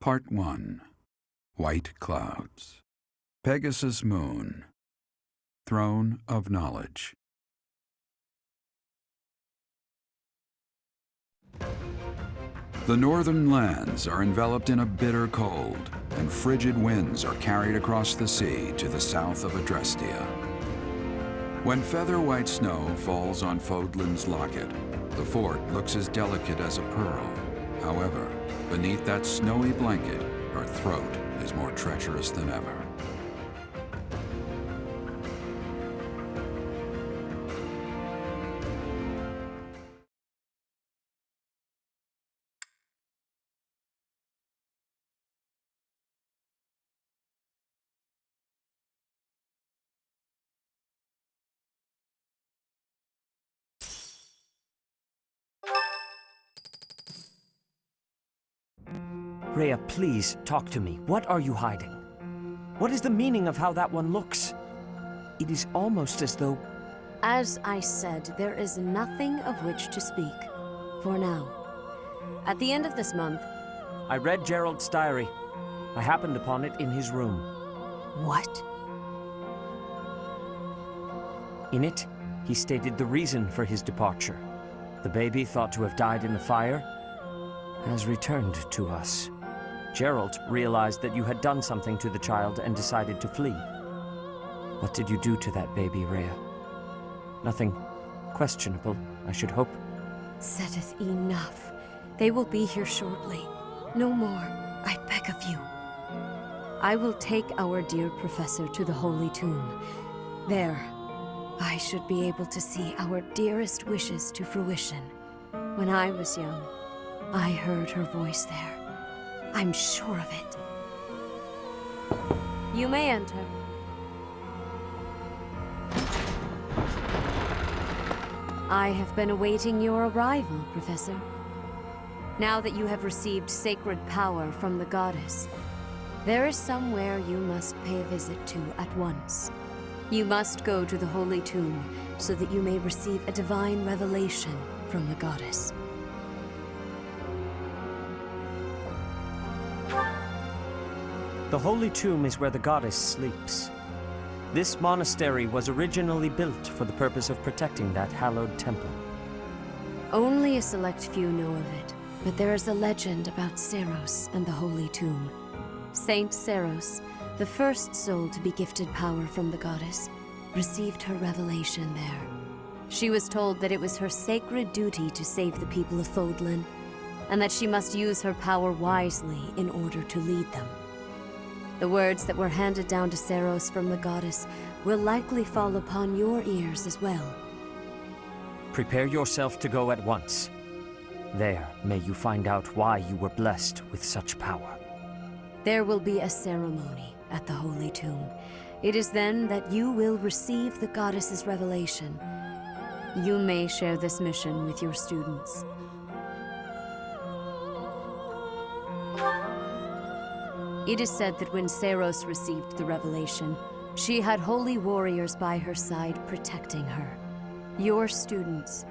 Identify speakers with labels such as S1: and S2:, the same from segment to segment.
S1: Part 1. White Clouds. Pegasus Moon. Throne of Knowledge. The northern lands are enveloped in a bitter cold, and frigid winds are carried across the sea to the south of Adrestia. When feather-white snow falls on Fodlan's locket, the fort looks as delicate as a pearl. However, beneath that snowy blanket, her throat is more treacherous than ever.
S2: Rhea, please, talk to me. What are you hiding? What is the meaning of how that one looks? It is almost as though...
S3: As I said, there is nothing of which to speak. For now. At the end of this month...
S2: I read Gerald's diary. I happened upon it in his room.
S3: What?
S2: In it, he stated the reason for his departure. The baby, thought to have died in the fire, has returned to us. Gerald realized that you had done something to the child and decided to flee. What did you do to that baby, Rhea? Nothing questionable, I should hope.
S3: Setteth enough. They will be here shortly. No more, I beg of you. I will take our dear professor to the Holy Tomb. There, I should be able to see our dearest wishes to fruition. When I was young, I heard her voice there. I'm sure of it. You may enter. I have been awaiting your arrival, Professor. Now that you have received sacred power from the goddess, there is somewhere you must pay a visit to at once. You must go to the Holy Tomb so that you may receive a divine revelation from the goddess.
S2: The Holy Tomb is where the goddess sleeps. This monastery was originally built for the purpose of protecting that hallowed temple.
S3: Only a select few know of it, but there is a legend about Seiros and the Holy Tomb. Saint Seiros, the first soul to be gifted power from the goddess, received her revelation there. She was told that it was her sacred duty to save the people of Fodlan, and that she must use her power wisely in order to lead them. The words that were handed down to Seiros from the goddess will likely fall upon your ears as well.
S2: Prepare yourself to go at once. There, may you find out why you were blessed with such power.
S3: There will be a ceremony at the Holy Tomb. It is then that you will receive the goddess's revelation. You may share this mission with your students. It is said that when Seiros received the revelation, she had holy warriors by her side protecting her. Your students,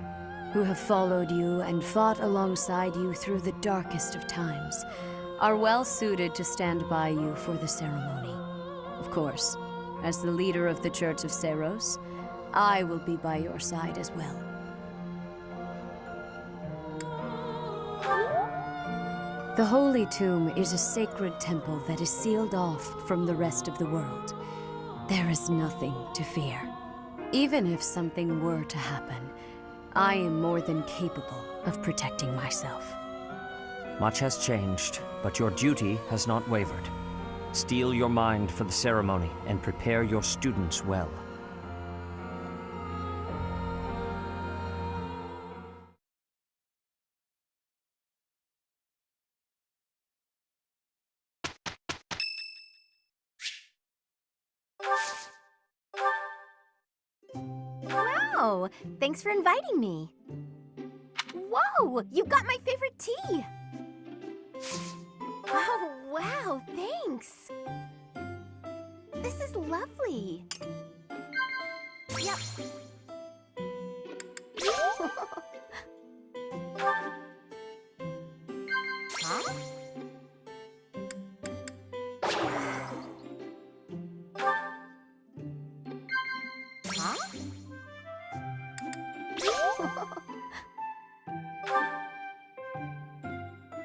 S3: who have followed you and fought alongside you through the darkest of times, are well suited to stand by you for the ceremony. Of course, as the leader of the Church of Seiros, I will be by your side as well. The Holy Tomb is a sacred temple that is sealed off from the rest of the world. There is nothing to fear. Even if something were to happen, I am more than capable of protecting myself.
S2: Much has changed, but your duty has not wavered. Steel your mind for the ceremony and prepare your students well.
S4: Wow! Thanks for inviting me. Whoa! You got my favorite tea! Oh, wow, thanks! This is lovely. Yep. Huh?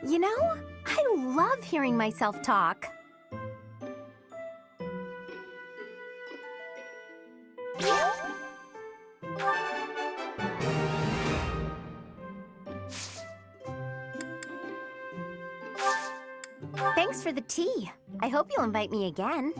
S4: You know, I love hearing myself talk. Thanks for the tea. I hope you'll invite me again.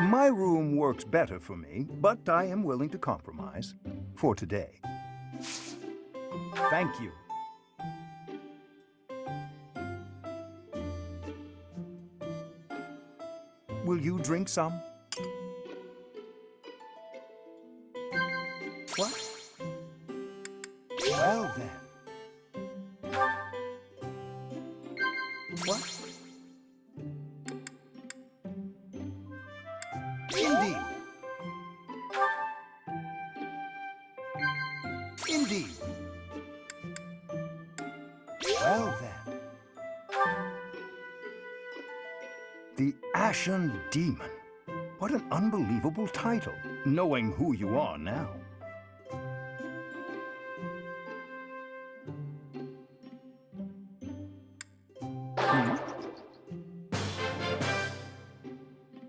S5: My room works better for me, but I am willing to compromise. For today. Thank you. Will you drink some? What? Well then. What? Indeed. Indeed. Well then. The Ashen Demon. What an unbelievable title, knowing who you are now.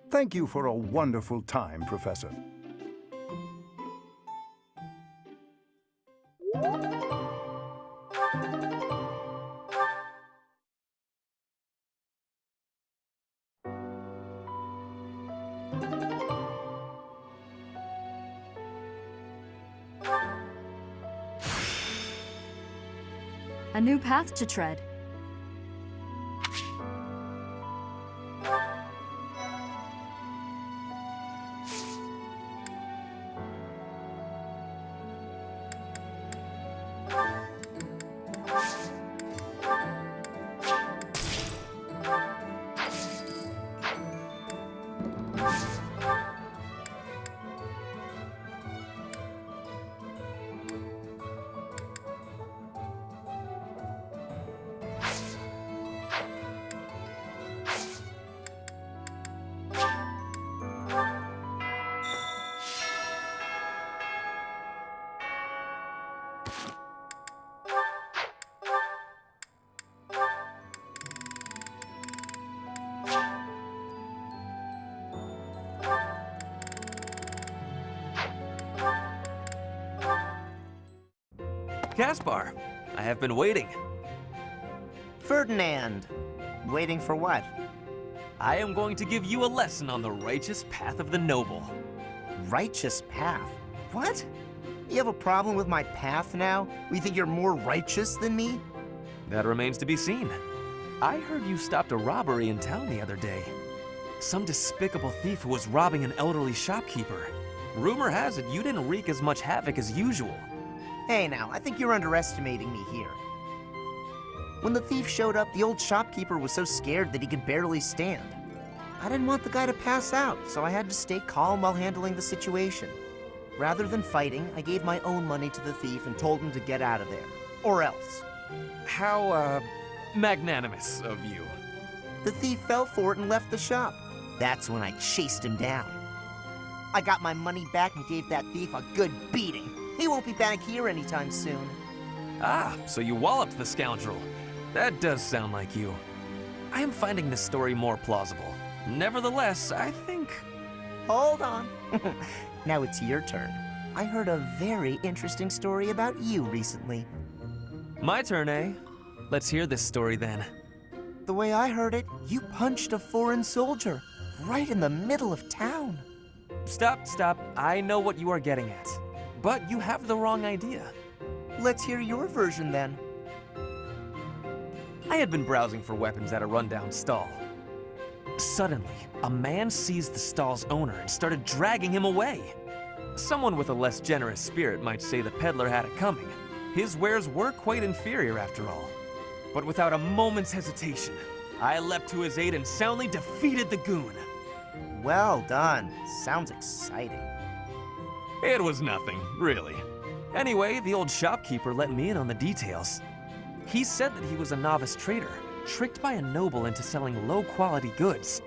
S5: Thank you for a wonderful time, Professor.
S3: A new path to tread.
S6: Caspar, I have been waiting.
S7: Ferdinand. Waiting for what?
S6: I am going to give you a lesson on the righteous path of the noble.
S7: Righteous path? What? You have a problem with my path now? You think you're more righteous than me?
S6: That remains to be seen. I heard you stopped a robbery in town the other day. Some despicable thief who was robbing an elderly shopkeeper. Rumor has it you didn't wreak as much havoc as usual.
S7: Hey now, I think you're underestimating me here. When the thief showed up, the old shopkeeper was so scared that he could barely stand. I didn't want the guy to pass out, so I had to stay calm while handling the situation. Rather than fighting, I gave my own money to the thief and told him to get out of there. Or else.
S6: How, magnanimous of you.
S7: The thief fell for it and left the shop. That's when I chased him down. I got my money back and gave that thief a good beating. He won't be back here anytime soon.
S6: Ah, so you walloped the scoundrel. That does sound like you. I am finding this story more plausible. Nevertheless, I think...
S7: Hold on. Now it's your turn. I heard a very interesting story about you recently.
S6: My turn, eh? Let's hear this story then.
S7: The way I heard it, you punched a foreign soldier right in the middle of town.
S6: Stop. I know what you are getting at. But you have the wrong idea.
S7: Let's hear your version then.
S6: I had been browsing for weapons at a rundown stall. Suddenly, a man seized the stall's owner and started dragging him away. Someone with a less generous spirit might say the peddler had it coming. His wares were quite inferior after all. But without a moment's hesitation, I leapt to his aid and soundly defeated the goon.
S7: Well done. Sounds exciting.
S6: It was nothing, really. Anyway, the old shopkeeper let me in on the details. He said that he was a novice trader, tricked by a noble into selling low-quality goods.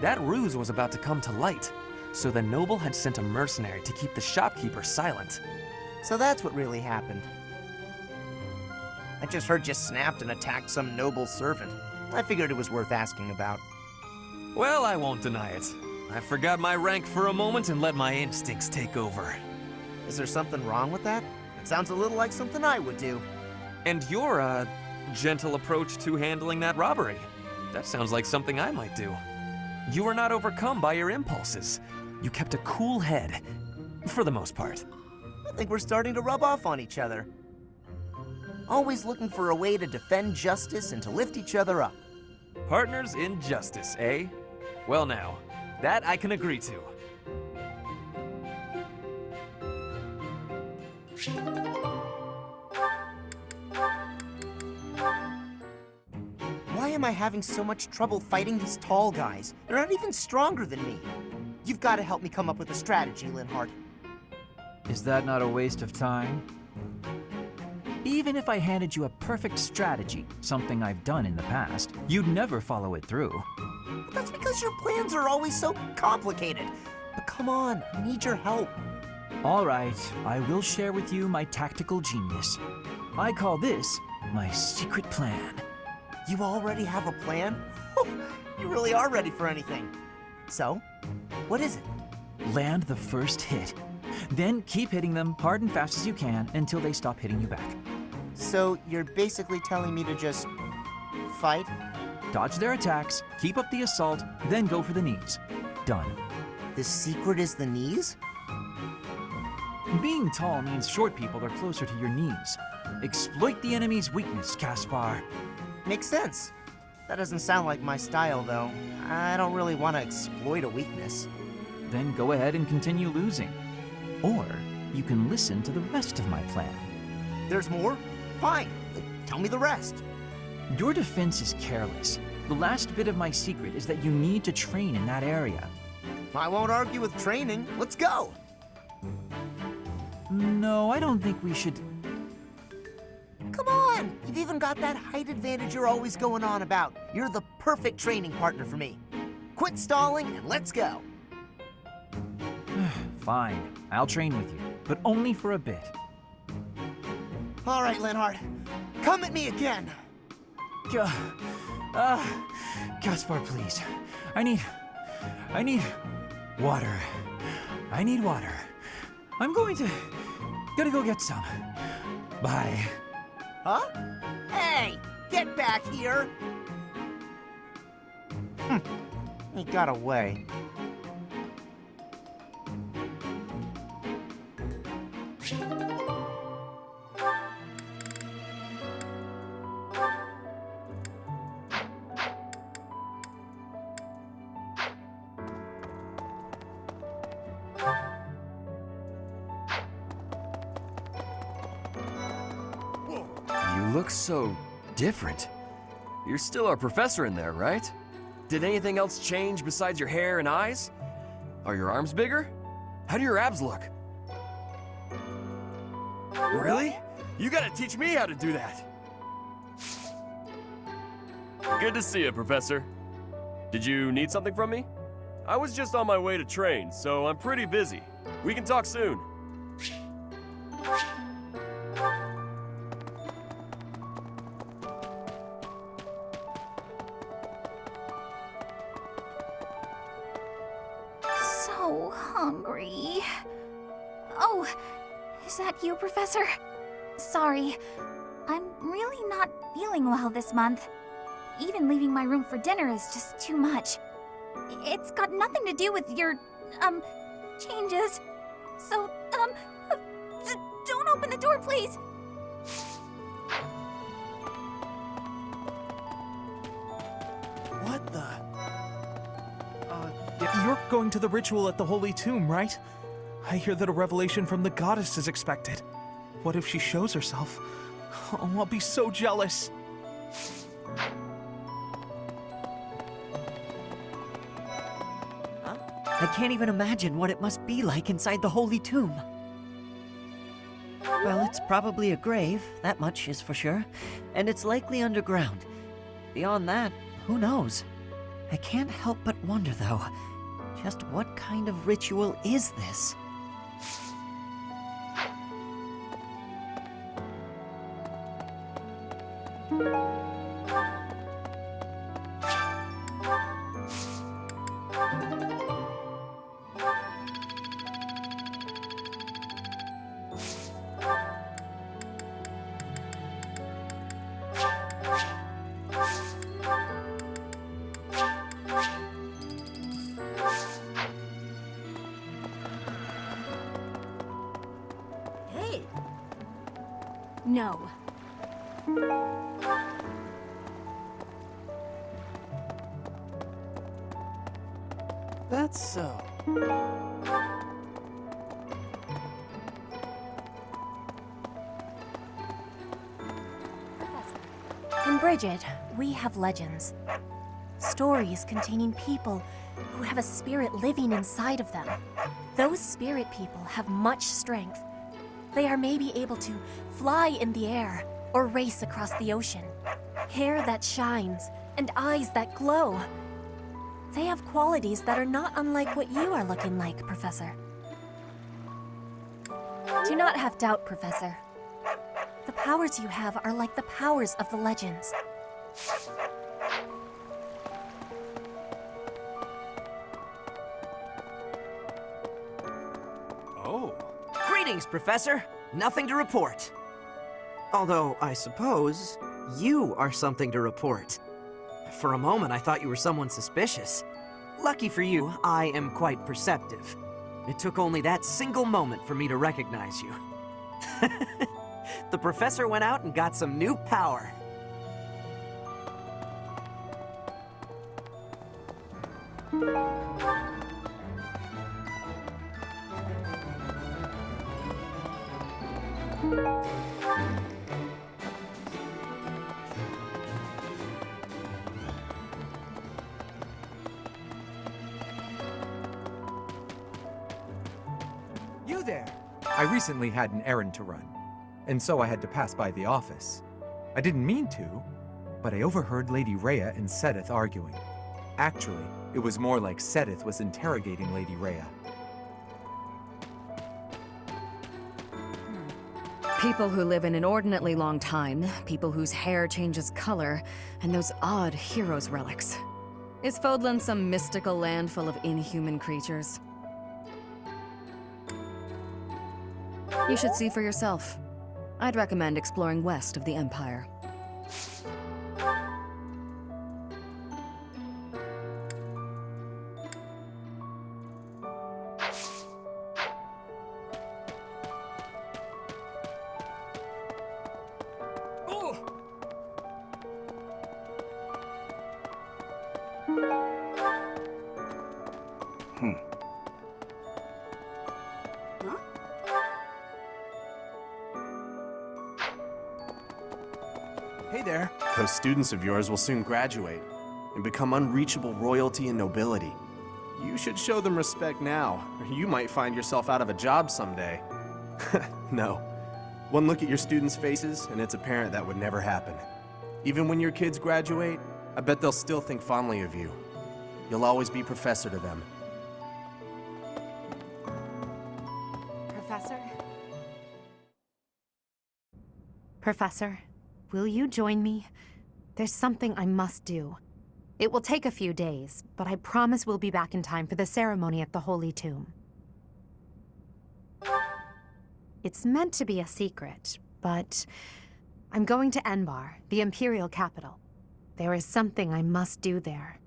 S6: That ruse was about to come to light, so the noble had sent a mercenary to keep the shopkeeper silent.
S7: So that's what really happened. I just heard you snapped and attacked some noble servant. I figured it was worth asking about.
S6: Well, I won't deny it. I forgot my rank for a moment and let my instincts take over.
S7: Is there something wrong with that? It sounds a little like something I would do.
S6: And your, gentle approach to handling that robbery. That sounds like something I might do. You were not overcome by your impulses. You kept a cool head, for the most part.
S7: I think we're starting to rub off on each other. Always looking for a way to defend justice and to lift each other up.
S6: Partners in justice, eh? Well now, that I can agree to.
S7: Why am I having so much trouble fighting these tall guys? They're not even stronger than me. You've got to help me come up with a strategy, Linhardt.
S8: Is that not a waste of time? Even if I handed you a perfect strategy, something I've done in the past, you'd never follow it through.
S7: But that's because your plans are always so complicated. But come on, I need your help.
S8: All right, I will share with you my tactical genius. I call this my secret plan.
S7: You already have a plan? You really are ready for anything. So, what is it?
S8: Land the first hit. Then keep hitting them hard and fast as you can until they stop hitting you back.
S7: So, you're basically telling me to just fight?
S8: Dodge their attacks, keep up the assault, then go for the knees. Done.
S7: The secret is the knees?
S8: Being tall means short people are closer to your knees. Exploit the enemy's weakness, Caspar.
S7: Makes sense. That doesn't sound like my style, though. I don't really want to exploit a weakness.
S8: Then go ahead and continue losing. Or you can listen to the rest of my plan.
S7: There's more? Fine. Tell me the rest.
S8: Your defense is careless. The last bit of my secret is that you need to train in that area.
S7: I won't argue with training. Let's go.
S8: No, I don't think we should...
S7: Come on! You've even got that height advantage you're always going on about. You're the perfect training partner for me. Quit stalling and let's go.
S8: Fine, I'll train with you, but only for a bit.
S7: All right, Linhardt. Come at me again.
S8: Caspar, please. I need water. I need water. I'm gonna go get some. Bye.
S7: Huh? Hey, get back here. He got away.
S9: You look so different. You're still our professor in there, right? Did anything else change besides your hair and eyes? Are your arms bigger? How do your abs look? Really? You gotta teach me how to do that.
S10: Good to see you, Professor. Did you need something from me? I was just on my way to train, so I'm pretty busy. We can talk soon.
S4: So hungry. Oh, is that you, Professor? Sorry, I'm really not feeling well this month. Even leaving my room for dinner is just too much. It's got nothing to do with your, changes. So, don't open the door, please.
S6: What the?
S11: You're going to the ritual at the Holy Tomb, right? I hear that a revelation from the goddess is expected. What if she shows herself? Oh, I'll be so jealous.
S2: I can't even imagine what it must be like inside the Holy Tomb.
S12: Well, it's probably a grave, that much is for sure. And it's likely underground. Beyond that, who knows? I can't help but wonder, though, just what kind of ritual is this?
S4: Hey! No.
S6: That's so.
S4: In Bridget, we have legends. Stories containing people who have a spirit living inside of them. Those spirit people have much strength. They are maybe able to fly in the air or race across the ocean. Hair that shines and eyes that glow. They have qualities that are not unlike what you are looking like, Professor. Do not have doubt, Professor. The powers you have are like the powers of the legends.
S6: Oh.
S12: Greetings, Professor. Nothing to report. Although, I suppose, you are something to report. For a moment, I thought you were someone suspicious. Lucky for you, I am quite perceptive. It took only that single moment for me to recognize you. The professor went out and got some new power.
S13: You there! I recently had an errand to run, and so I had to pass by the office. I didn't mean to, but I overheard Lady Rhea and Sedith arguing. Actually, it was more like Sedith was interrogating Lady Rhea.
S14: People who live an inordinately long time, people whose hair changes color, and those odd heroes' relics. Is Fodlan some mystical land full of inhuman creatures? You should see for yourself. I'd recommend exploring west of the Empire.
S15: Hey there. Those students of yours will soon graduate and become unreachable royalty and nobility. You should show them respect now, or you might find yourself out of a job someday. No. One look at your students' faces, and it's apparent that would never happen. Even when your kids graduate, I bet they'll still think fondly of you. You'll always be professor to them.
S16: Professor? Professor, will you join me? There's something I must do. It will take a few days, but I promise we'll be back in time for the ceremony at the Holy Tomb. It's meant to be a secret, but I'm going to Enbar, the Imperial capital. There is something I must do there.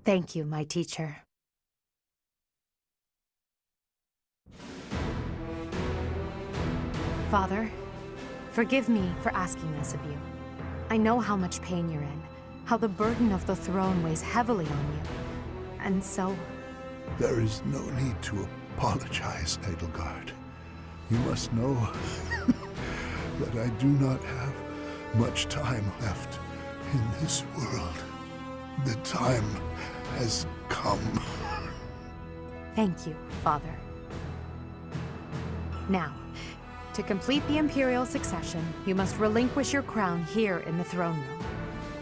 S16: Thank you, my teacher. Father, forgive me for asking this of you. I know how much pain you're in, how the burden of the throne weighs heavily on you. And so...
S17: There is no need to apologize, Edelgard. You must know that I do not have much time left in this world. The time has come.
S16: Thank you, Father. Now, to complete the Imperial succession, you must relinquish your crown here in the throne room.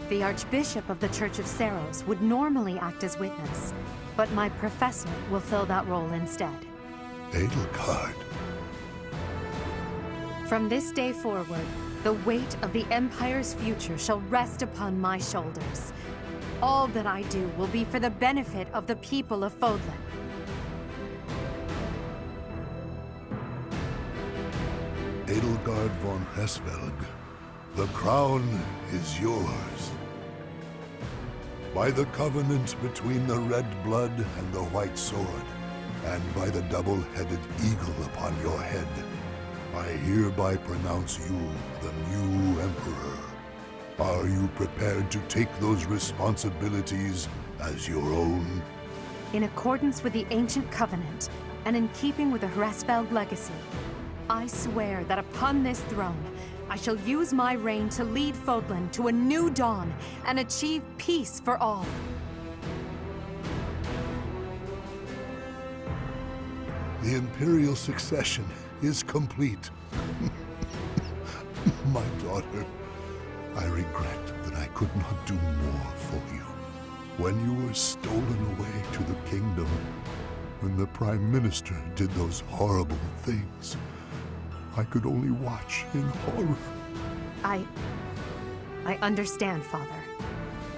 S16: The Archbishop of the Church of Seiros would normally act as witness, but my professor will fill that role instead.
S17: Edelgard.
S16: From this day forward, the weight of the Empire's future shall rest upon my shoulders. All that I do will be for the benefit of the people of Fodlan.
S17: Edelgard von Hesvelg, the crown is yours. By the covenant between the red blood and the white sword, and by the double-headed eagle upon your head, I hereby pronounce you the new Emperor. Are you prepared to take those responsibilities as your own?
S16: In accordance with the ancient covenant, and in keeping with the Hresvelg legacy, I swear that upon this throne, I shall use my reign to lead Fodlan to a new dawn and achieve peace for all.
S17: The Imperial succession is complete. My daughter, I regret that I could not do more for you. When you were stolen away to the kingdom, when the Prime Minister did those horrible things, I could only watch in horror.
S16: I understand, Father.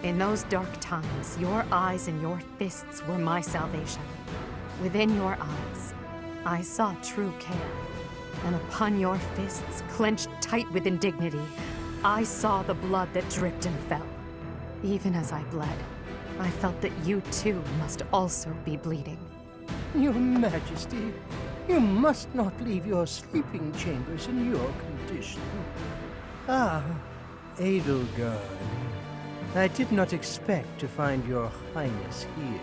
S16: In those dark times, your eyes and your fists were my salvation. Within your eyes, I saw true care. And upon your fists, clenched tight with indignity, I saw the blood that dripped and fell. Even as I bled, I felt that you too must also be bleeding.
S18: Your Majesty, you must not leave your sleeping chambers in your condition. Ah, Edelgard. I did not expect to find your Highness here.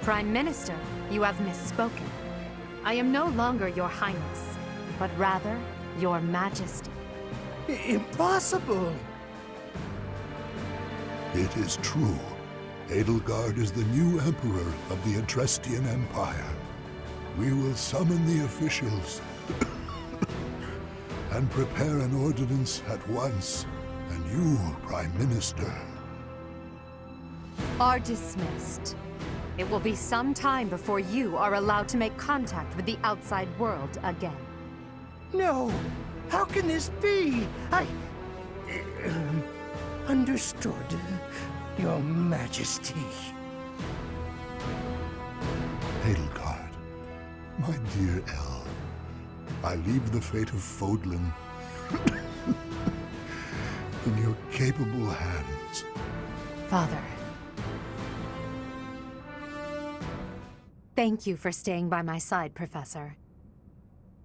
S16: Prime Minister, you have misspoken. I am no longer your Highness, but rather your Majesty.
S18: Impossible!
S17: It is true. Edelgard is the new Emperor of the Adrestian Empire. We will summon the officials and prepare an ordinance at once. And you, Prime Minister,
S16: are dismissed. It will be some time before you are allowed to make contact with the outside world again.
S18: No! How can this be? Understood, Your Majesty.
S17: Edelgard, my dear El, I leave the fate of Fodlan in your capable hands.
S16: Father. Thank you for staying by my side, Professor.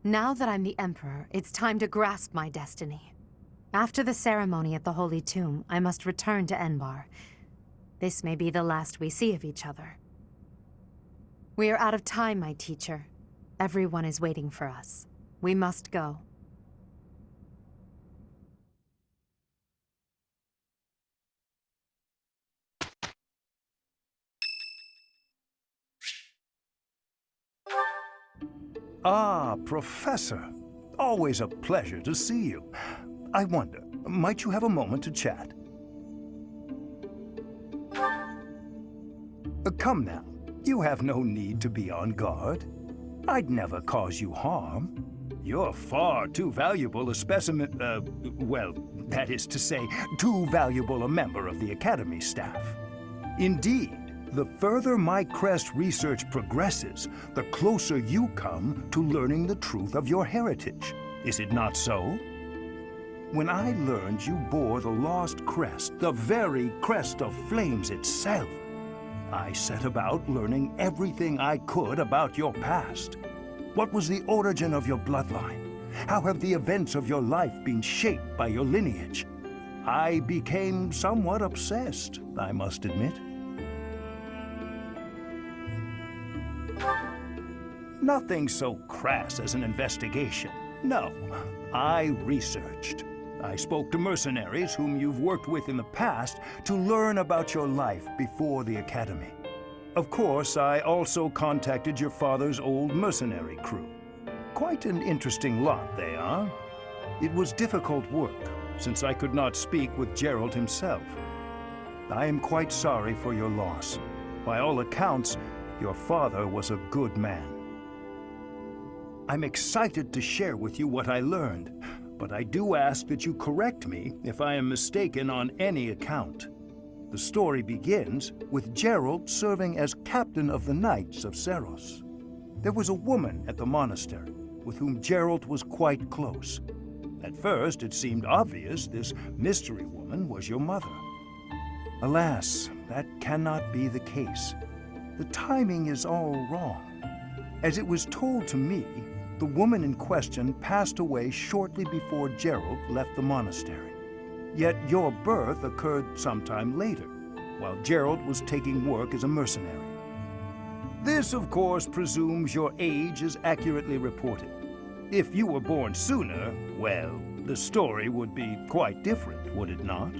S16: Now that I'm the Emperor, it's time to grasp my destiny. After the ceremony at the Holy Tomb, I must return to Enbar. This may be the last we see of each other. We are out of time, my teacher. Everyone is waiting for us. We must go.
S5: Ah, Professor. Always a pleasure to see you. I wonder, might you have a moment to chat? Come now. You have no need to be on guard. I'd never cause you harm. You're far too valuable a specimen, well, that is to say, too valuable a member of the Academy staff. Indeed, the further my crest research progresses, the closer you come to learning the truth of your heritage. Is it not so? When I learned you bore the lost crest, the very crest of flames itself, I set about learning everything I could about your past. What was the origin of your bloodline? How have the events of your life been shaped by your lineage? I became somewhat obsessed, I must admit. Nothing so crass as an investigation. No, I researched. I spoke to mercenaries whom you've worked with in the past to learn about your life before the Academy. Of course, I also contacted your father's old mercenary crew. Quite an interesting lot they are. It was difficult work, since I could not speak with Gerald himself. I am quite sorry for your loss. By all accounts, your father was a good man. I'm excited to share with you what I learned, but I do ask that you correct me if I am mistaken on any account. The story begins with Gerald serving as captain of the Knights of Seros. There was a woman at the monastery with whom Gerald was quite close. At first, it seemed obvious this mystery woman was your mother. Alas, that cannot be the case. The timing is all wrong. As it was told to me, the woman in question passed away shortly before Gerald left the monastery. Yet your birth occurred sometime later, while Gerald was taking work as a mercenary. This, of course, presumes your age is accurately reported. If you were born sooner, well, the story would be quite different, would it not?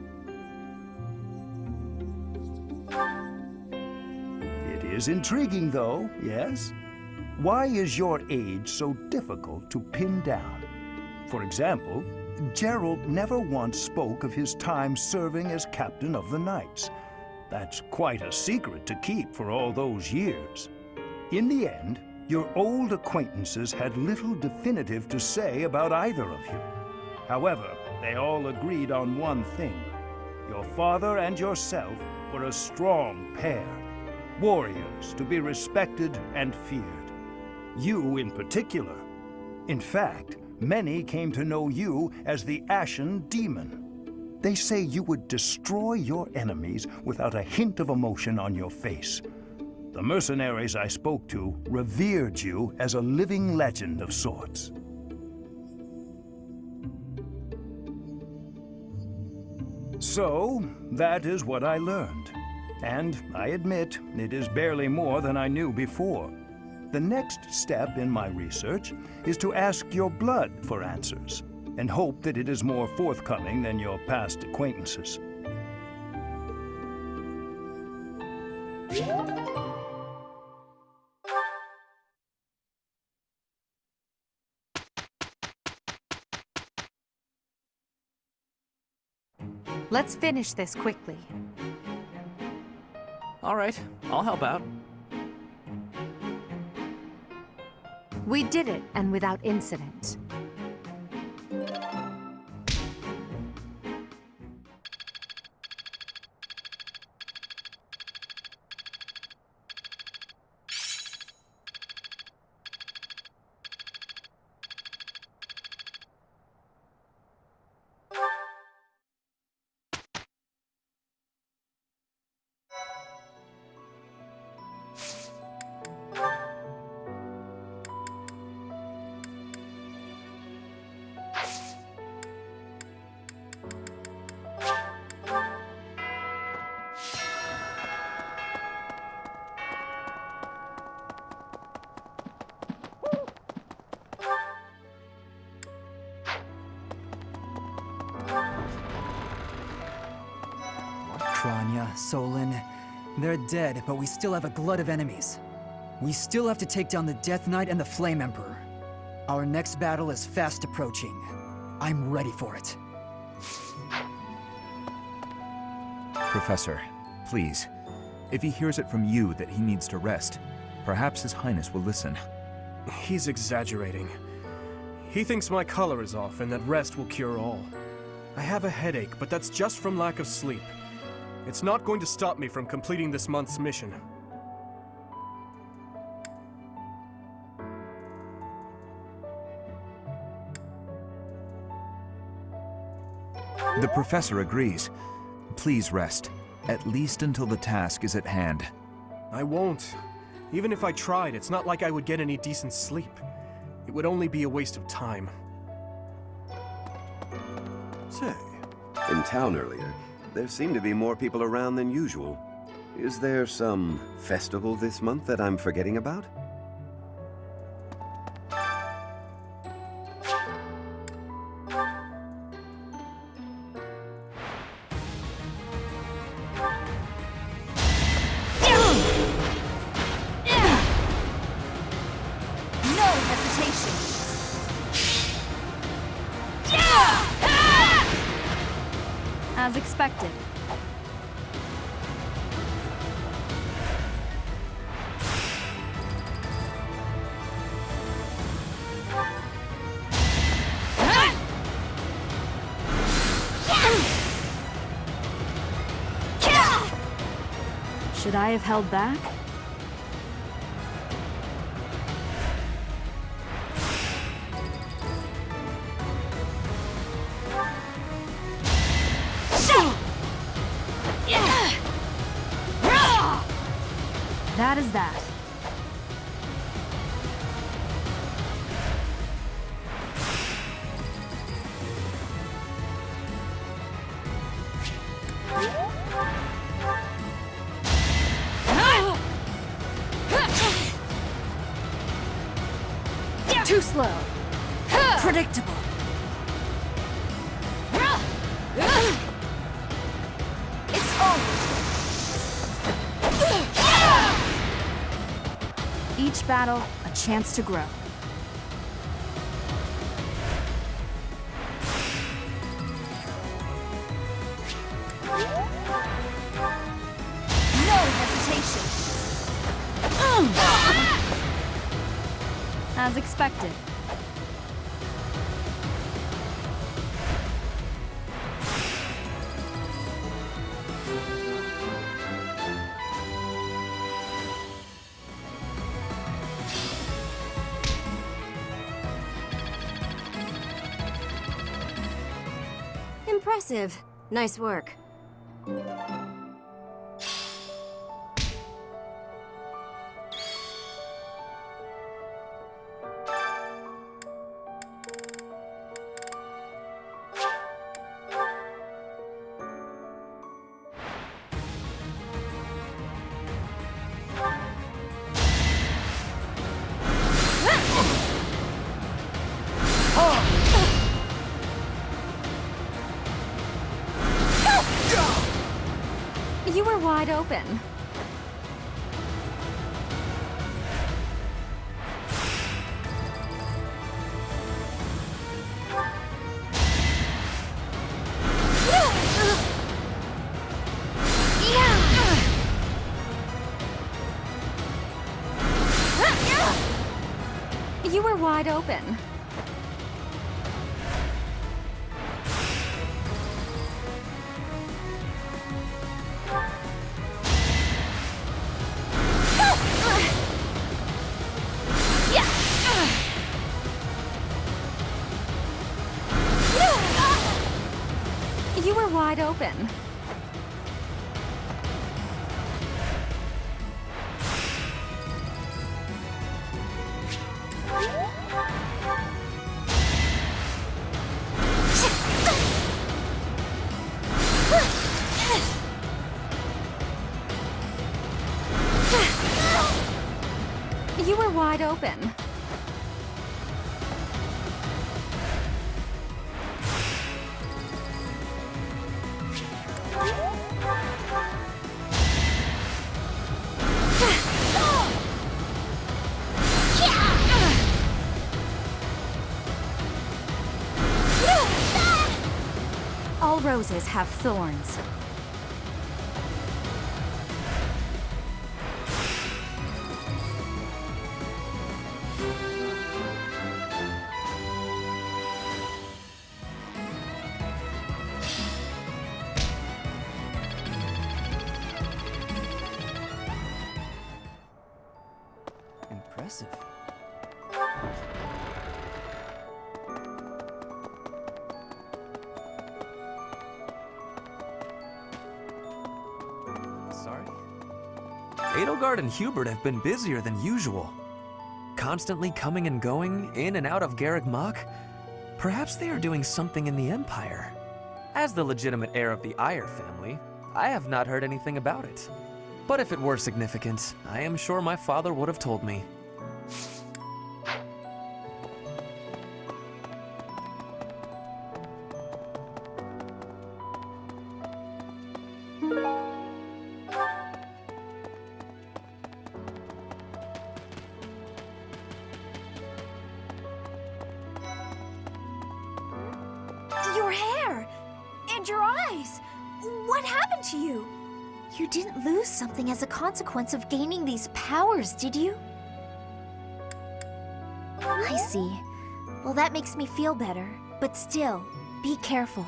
S5: It is intriguing, though, yes? Why is your age so difficult to pin down? For example, Gerald never once spoke of his time serving as captain of the Knights. That's quite a secret to keep for all those years. In the end, your old acquaintances had little definitive to say about either of you. However, they all agreed on one thing. Your father and yourself were a strong pair, warriors to be respected and feared. You in particular. In fact, many came to know you as the Ashen Demon. They say you would destroy your enemies without a hint of emotion on your face. The mercenaries I spoke to revered you as a living legend of sorts. So, that is what I learned. And I admit, it is barely more than I knew before. The next step in my research is to ask your blood for answers, and hope that it is more forthcoming than your past acquaintances.
S16: Let's finish this quickly.
S6: All right, I'll help out.
S16: We did it, and without incident.
S19: Kranya, Solon, they're dead, but we still have a glut of enemies. We still have to take down the Death Knight and the Flame Emperor. Our next battle is fast approaching. I'm ready for it.
S20: Professor, please. If he hears it from you that he needs to rest, perhaps His Highness will listen.
S11: He's exaggerating. He thinks my color is off and that rest will cure all. I have a headache, but that's just from lack of sleep. It's not going to stop me from completing this month's mission.
S20: The Professor agrees. Please rest, at least until the task is at hand.
S11: I won't. Even if I tried, it's not like I would get any decent sleep. It would only be a waste of time.
S21: Say, in town earlier, there seemed to be more people around than usual. Is there some festival this month that I'm forgetting about?
S4: No hesitation.
S3: As expected. Should I have held back? That is that. Too slow. Predictable.
S4: It's over.
S3: Each battle, a chance to grow.
S4: No hesitation.
S3: As expected.
S22: Impressive. Nice work.
S3: You were wide open. You were wide open. You were wide open. You were wide open. All roses have thorns.
S2: Impressive.
S6: Sorry? Edelgard and Hubert have been busier than usual. Constantly coming and going, in and out of Garreg Mach. Perhaps they are doing something in the Empire. As the legitimate heir of the Iyer family, I have not heard anything about it. But if it were significant, I am sure my father would have told me.
S4: Your hair! And your eyes! What happened to you? You didn't lose something as a consequence of gaining these powers, did you? I see. Well, that makes me feel better. But still, be careful.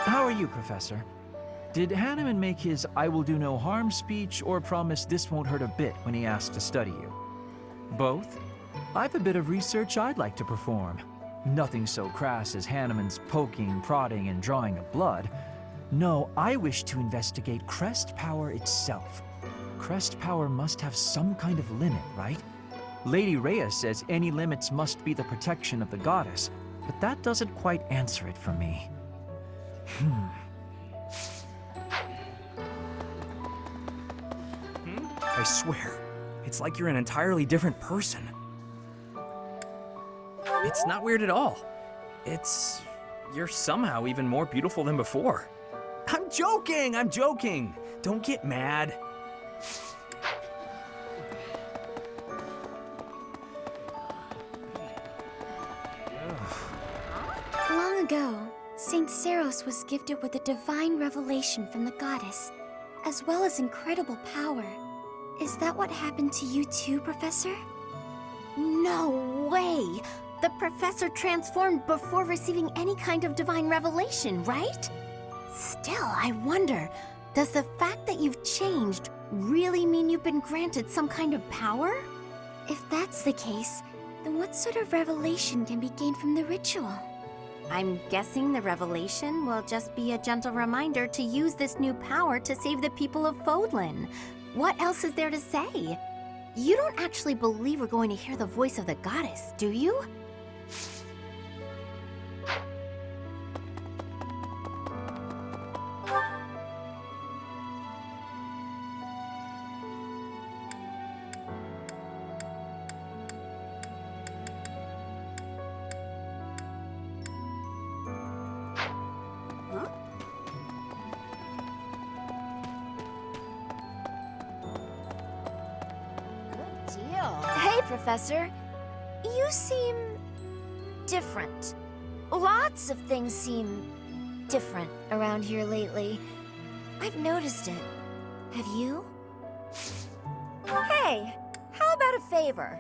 S8: How are you, Professor? Did Hanneman make his "I will do no harm" speech or promise this won't hurt a bit when he asked to study you? Both? I've a bit of research I'd like to perform. Nothing so crass as Hanneman's poking, prodding, and drawing of blood. No, I wish to investigate crest power itself. Crest power must have some kind of limit, right? Lady Rhea says any limits must be the protection of the goddess, but that doesn't quite answer it for me.
S2: I swear, it's like you're an entirely different person. It's not weird at all. You're somehow even more beautiful than before. I'm joking! Don't get mad.
S4: Long ago, Saint Seros was gifted with a divine revelation from the goddess, as well as incredible power. Is that what happened to you too, Professor? No way! The Professor transformed before receiving any kind of divine revelation, right? Still, I wonder, does the fact that you've changed really mean you've been granted some kind of power? If that's the case, then what sort of revelation can be gained from the ritual? I'm guessing the revelation will just be a gentle reminder to use this new power to save the people of Fodlan. What else is there to say? You don't actually believe we're going to hear the voice of the goddess, do you? Hey, Professor. You seem different. Lots of things seem different around here lately. I've noticed it. Have you? Hey, how about a favor?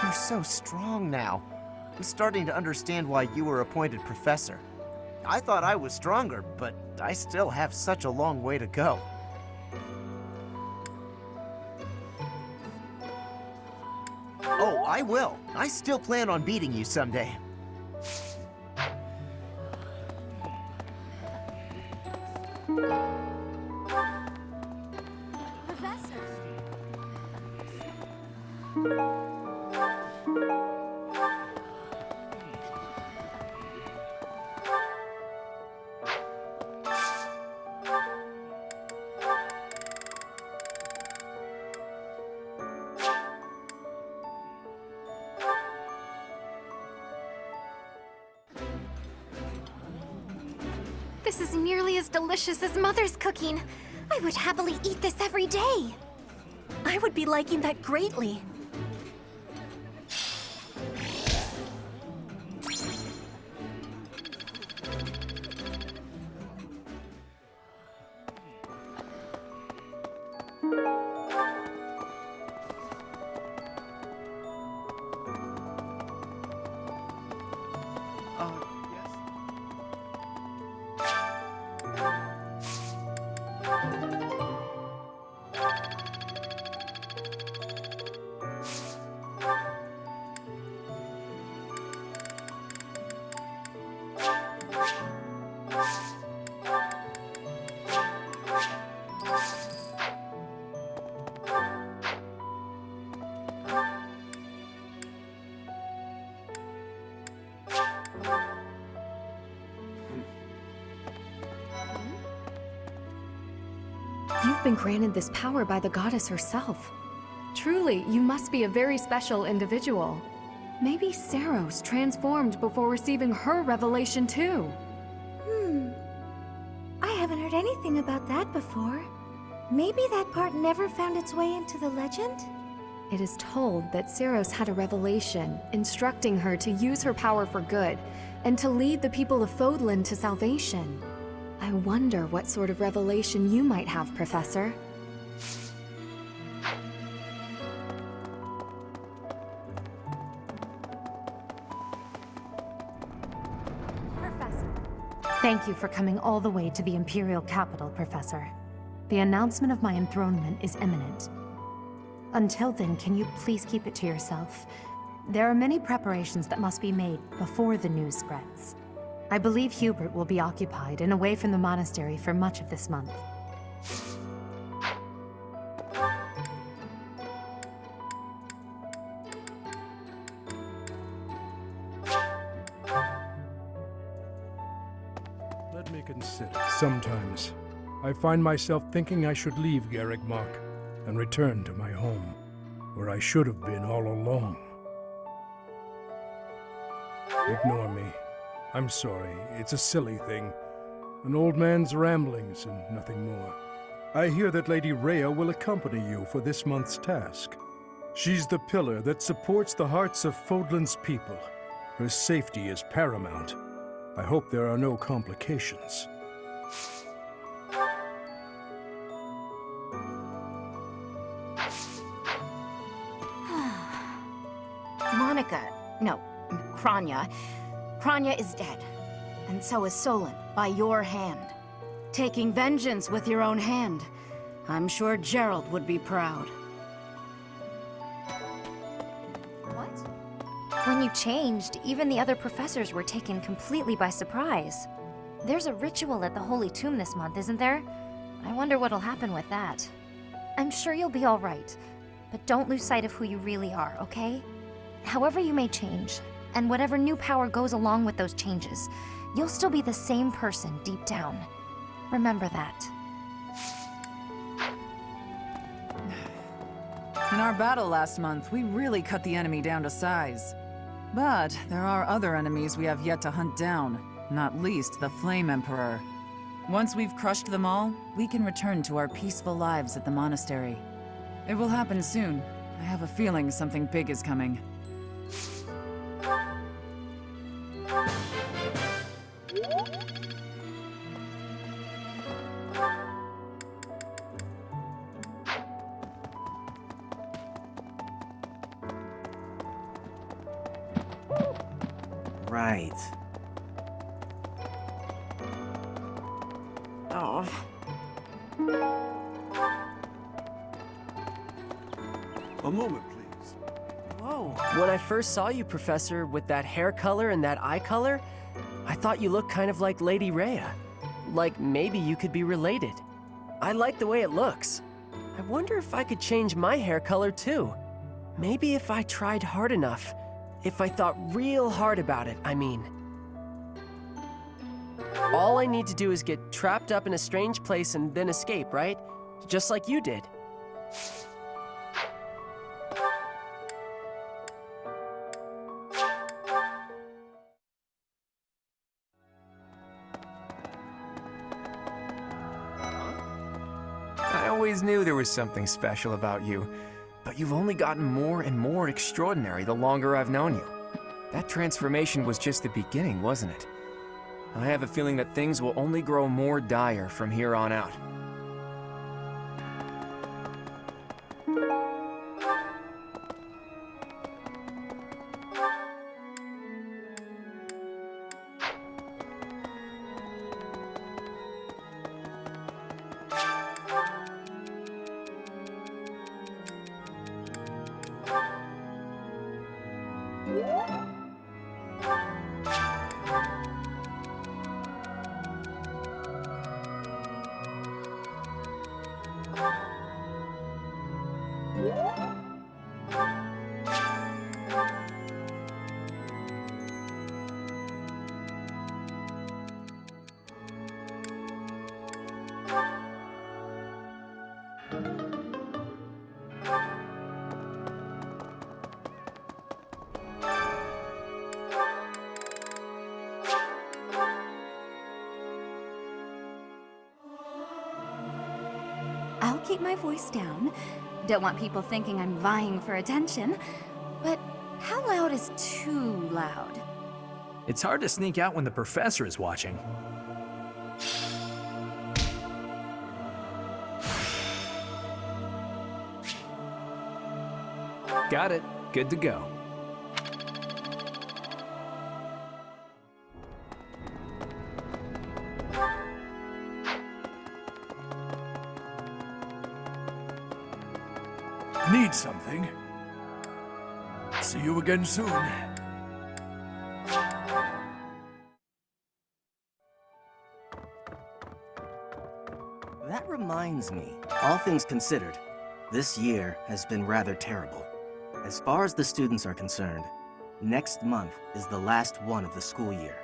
S7: You're so strong now. I'm starting to understand why you were appointed professor. I thought I was stronger, but I still have such a long way to go. Oh, I will. I still plan on beating you someday.
S4: Professor. This is nearly as delicious as Mother's cooking. I would happily eat this every day. I would be liking that greatly.
S14: have been granted this power by the goddess herself. Truly, you must be a very special individual. Maybe Saros transformed before receiving her revelation too.
S4: I haven't heard anything about that before. Maybe that part never found its way into the legend?
S14: It is told that Saros had a revelation, instructing her to use her power for good, and to lead the people of Fodlan to salvation. I wonder what sort of revelation you might have, Professor.
S16: Thank you for coming all the way to the Imperial capital, Professor. The announcement of my enthronement is imminent. Until then, can you please keep it to yourself? There are many preparations that must be made before the news spreads. I believe Hubert will be occupied and away from the monastery for much of this month.
S1: Let me consider. Sometimes, I find myself thinking I should leave Garrigmach and return to my home, where I should have been all along. Ignore me. I'm sorry. It's a silly thing. An old man's ramblings and nothing more. I hear that Lady Rhea will accompany you for this month's task. She's the pillar that supports the hearts of Fodlan's people. Her safety is paramount. I hope there are no complications.
S22: Kranya. Kranya is dead. And so is Solon, by your hand. Taking vengeance with your own hand. I'm sure Gerald would be proud.
S4: What? When you changed, even the other professors were taken completely by surprise. There's a ritual at the Holy Tomb this month, isn't there? I wonder what'll happen with that. I'm sure you'll be all right, but don't lose sight of who you really are, okay? However you may change, and whatever new power goes along with those changes, you'll still be the same person deep down. Remember that.
S23: In our battle last month, we really cut the enemy down to size. But there are other enemies we have yet to hunt down, not least the Flame Emperor. Once we've crushed them all, we can return to our peaceful lives at the monastery. It will happen soon. I have a feeling something big is coming.
S12: Right. Oh.
S10: A moment, please.
S2: Whoa. When I first saw you, Professor, with that hair color and that eye color, I thought you looked kind of like Lady Rhea. Like maybe you could be related. I like the way it looks. I wonder if I could change my hair color too. Maybe if I tried hard enough. If I thought real hard about it, I mean. All I need to do is get trapped up in a strange place and then escape, right? Just like you did.
S20: I always knew there was something special about you, but you've only gotten more and more extraordinary the longer I've known you. That transformation was just the beginning, wasn't it? I have a feeling that things will only grow more dire from here on out.
S4: keep my voice down. Don't want people thinking I'm vying for attention. But how loud is too loud?
S8: It's hard to sneak out when the professor is watching. Got it. Good to go.
S1: Need something? See you again soon.
S7: That reminds me, all things considered, this year has been rather terrible. As far as the students are concerned, next month is the last one of the school year.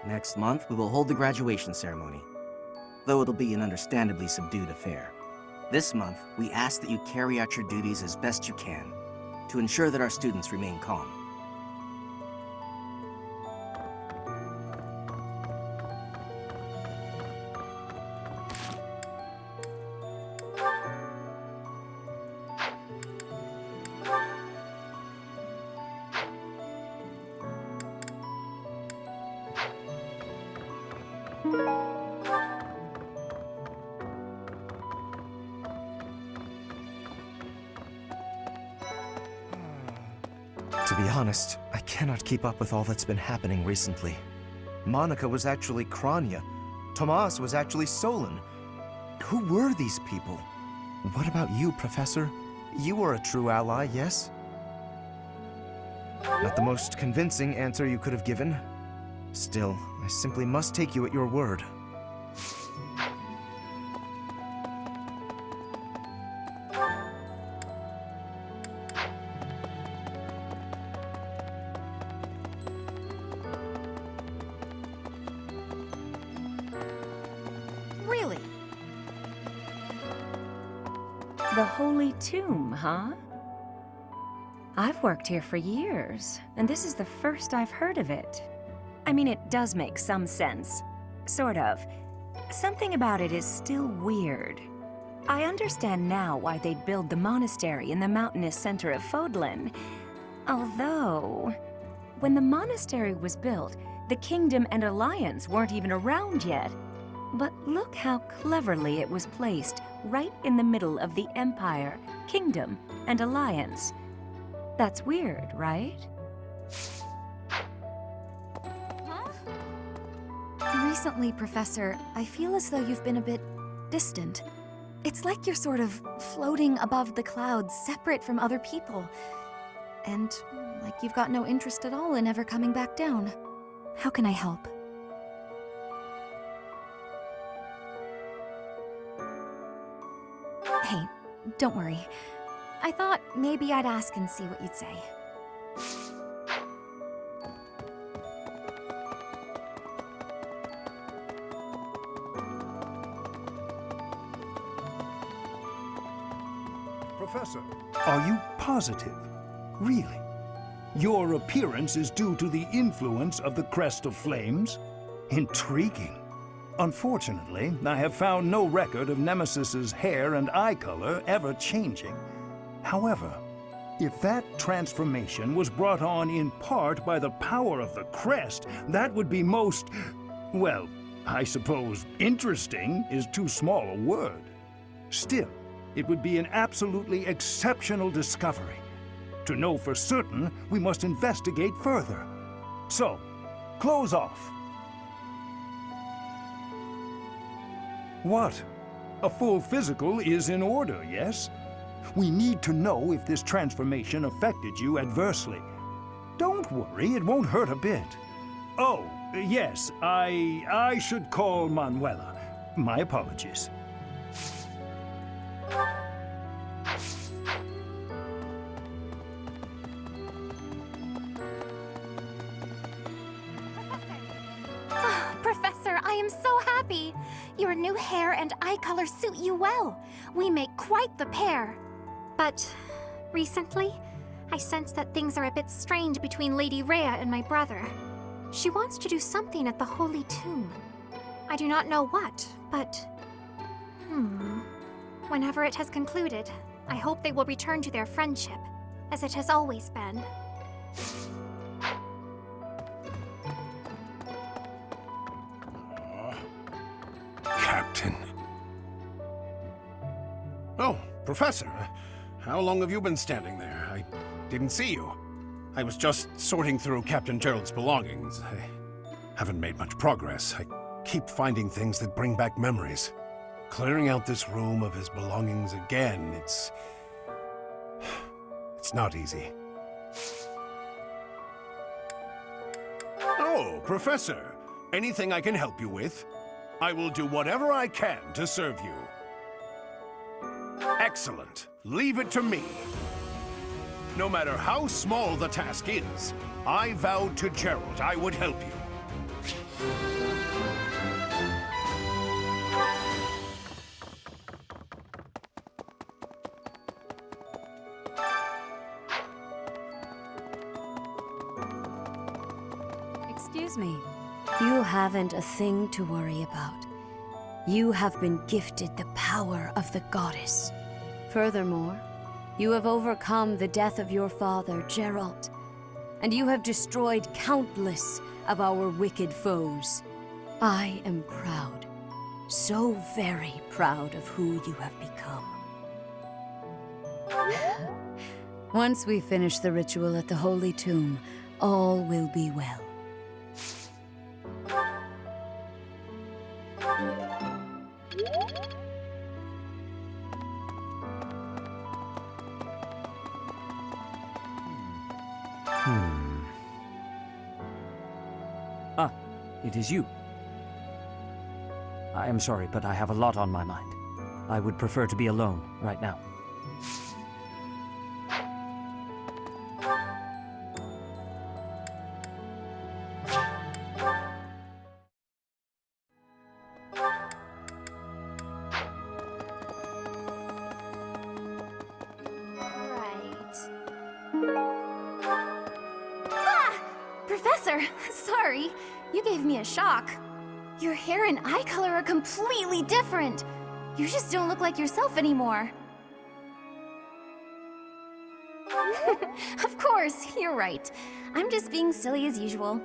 S7: Next month, we will hold the graduation ceremony, though it'll be an understandably subdued affair. This month, we ask that you carry out your duties as best you can to ensure that our students remain calm.
S6: To be honest, I cannot keep up with all that's been happening recently. Monica was actually Kranya. Tomas was actually Solon. Who were these people? What about you, Professor? You were a true ally, yes? Not the most convincing answer you could have given. Still, I simply must take you at your word.
S22: Really?
S9: The Holy Tomb, huh? I've worked here for years, and this is the first I've heard of it. I mean, it does make some sense. Sort of. Something about it is still weird. I understand now why they'd build the monastery in the mountainous center of Fodlan. Although, when the monastery was built, the Kingdom and Alliance weren't even around yet. But look how cleverly it was placed right in the middle of the Empire, Kingdom, and Alliance. That's weird, right?
S3: Recently, Professor, I feel as though you've been a bit distant. It's like you're sort of floating above the clouds, separate from other people. And like you've got no interest at all in ever coming back down. How can I help? Hey, don't worry. I thought maybe I'd ask and see what you'd say.
S5: Professor, are you positive? Really? Your appearance is due to the influence of the Crest of Flames? Intriguing. Unfortunately, I have found no record of Nemesis's hair and eye color ever changing. However, if that transformation was brought on in part by the power of the crest, that would be most, well, I suppose interesting is too small a word. Still, it would be an absolutely exceptional discovery. To know for certain, we must investigate further. So, close off. What? A full physical is in order, yes? We need to know if this transformation affected you adversely. Don't worry, it won't hurt a bit. Oh, yes, I should call Manuela. My apologies.
S4: Professor, I am so happy! Your new hair and eye color suit you well. We make quite the pair. But recently, I sense that things are a bit strained between Lady Rhea and my brother. She wants to do something at the Holy Tomb. I do not know what, but...
S13: Whenever it has concluded, I hope they will return to their friendship, as it has always been.
S15: Captain. Oh, Professor. How long have you been standing there? I didn't see you. I was just sorting through Captain Gerald's belongings. I haven't made much progress. I keep finding things that bring back memories. Clearing out this room of his belongings again, it's not easy. Oh, Professor. Anything I can help you with? I will do whatever I can to serve you. Excellent. Leave it to me. No matter how small the task is, I vowed to Gerald I would help you.
S3: Excuse me. You haven't a thing to worry about. You have been gifted the power of the goddess. Furthermore, you have overcome the death of your father, Gerald, and you have destroyed countless of our wicked foes. I am proud, so very proud of who you have become. Once we finish the ritual at the Holy Tomb, all will be well.
S2: Ah, it is you. I am sorry, but I have a lot on my mind. I would prefer to be alone right now.
S13: Professor, sorry. You gave me a shock. Your hair and eye color are completely different. You just don't look like yourself anymore. Of course, you're right. I'm just being silly as usual.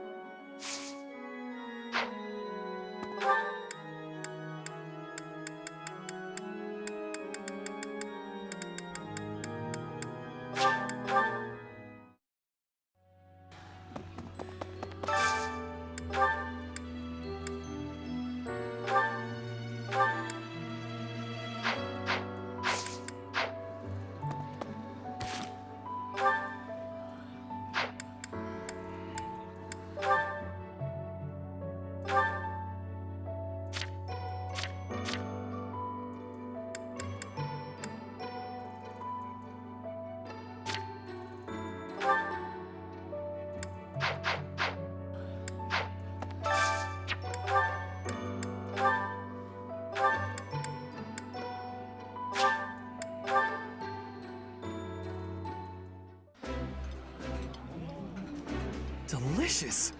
S6: Delicious!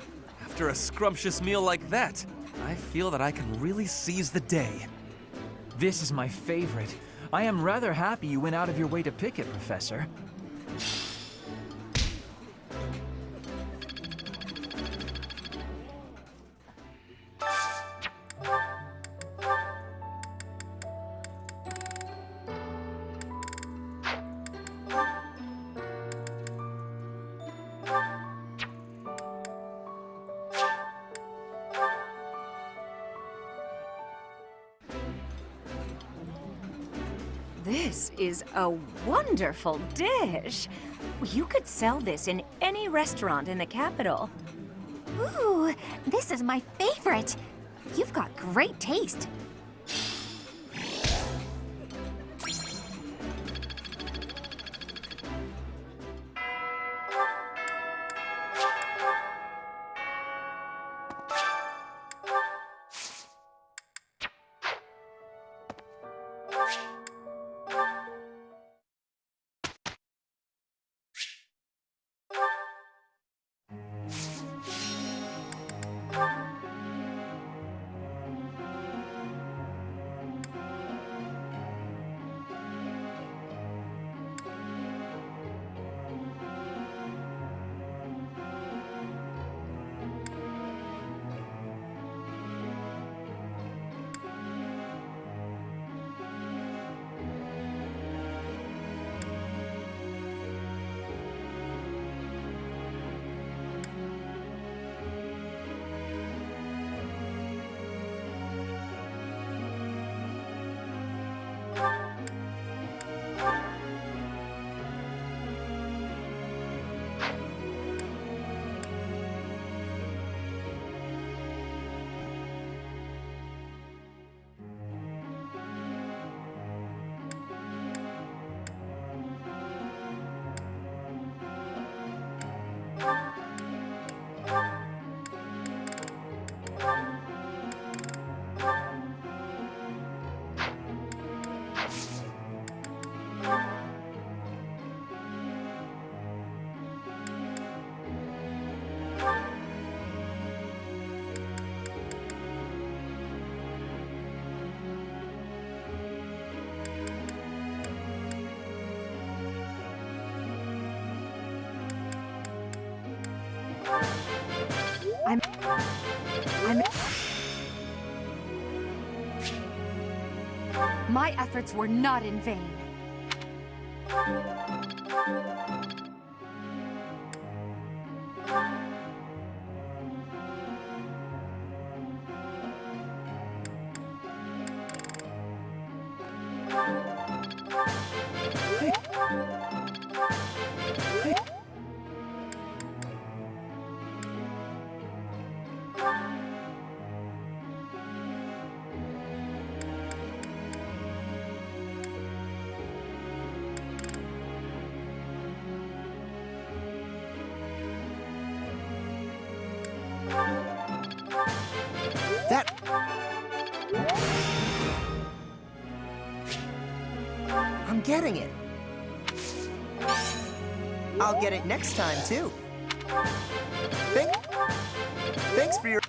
S6: After a scrumptious meal like that, I feel that I can really seize the day.
S8: This is my favorite. I am rather happy you went out of your way to pick it, Professor.
S9: This is a wonderful dish. You could sell this in any restaurant in the capital.
S4: Ooh, this is my favorite. You've got great taste.
S14: My efforts were not in vain.
S7: I'm getting it. I'll get it next time, too. Thanks for your...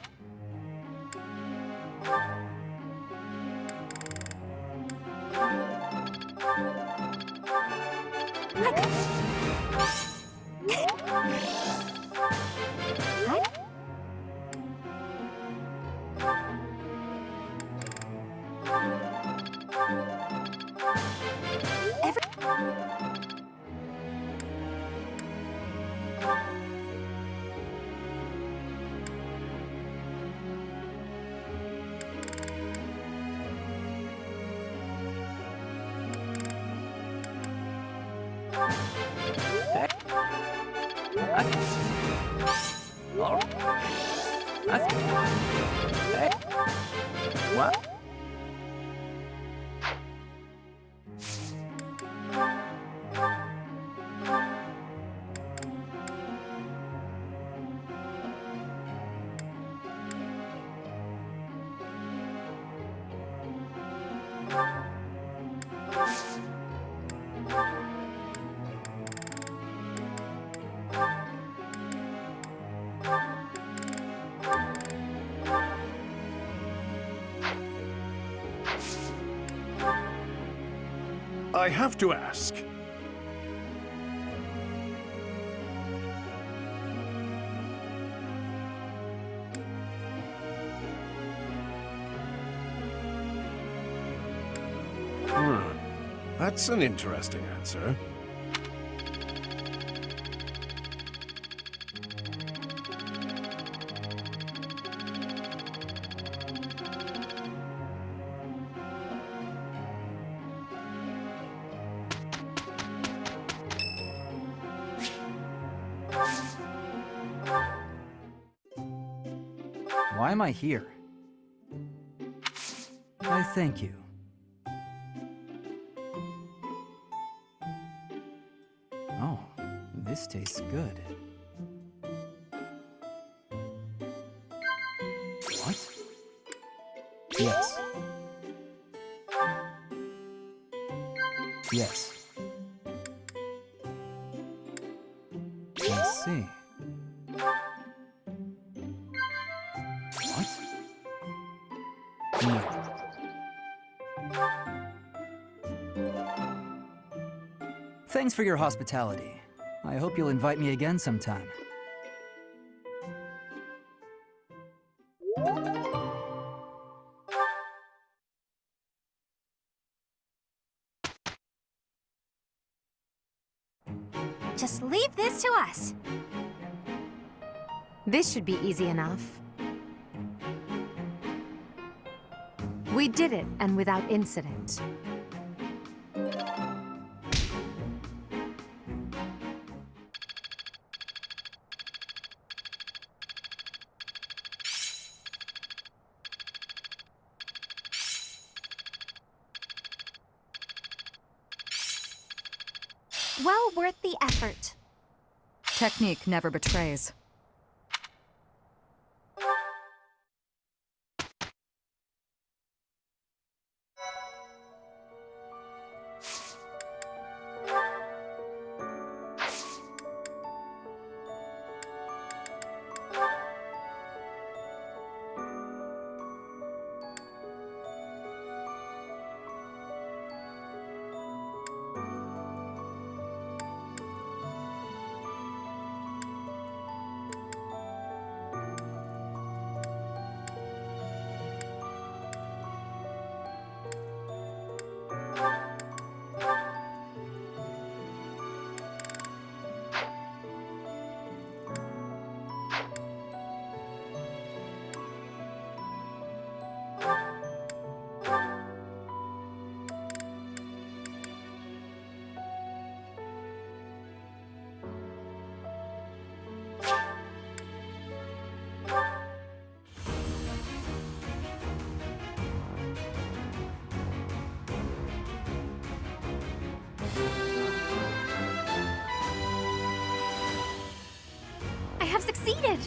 S2: What?
S15: I have to ask. That's an interesting answer.
S8: Why am I here? I thank you. Oh, this tastes good. What? Yes. Yes. I see. What? No. Thanks for your hospitality. I hope you'll invite me again sometime.
S4: Just leave this to us.
S14: This should be easy enough. We did it, and without incident.
S4: Well worth the effort.
S23: Technique never betrays.
S13: succeeded!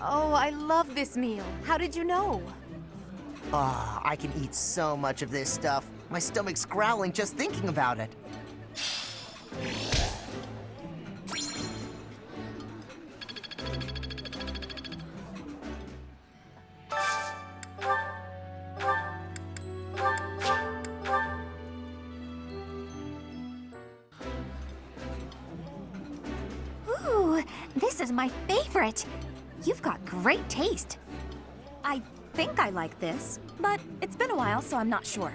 S16: Oh, I love this meal. How did you know?
S7: Ah, I can eat so much of this stuff. My stomach's growling just thinking about it.
S4: Ooh, this is my favorite. You've got great taste.
S13: I think I like this, but it's been a while, so I'm not sure.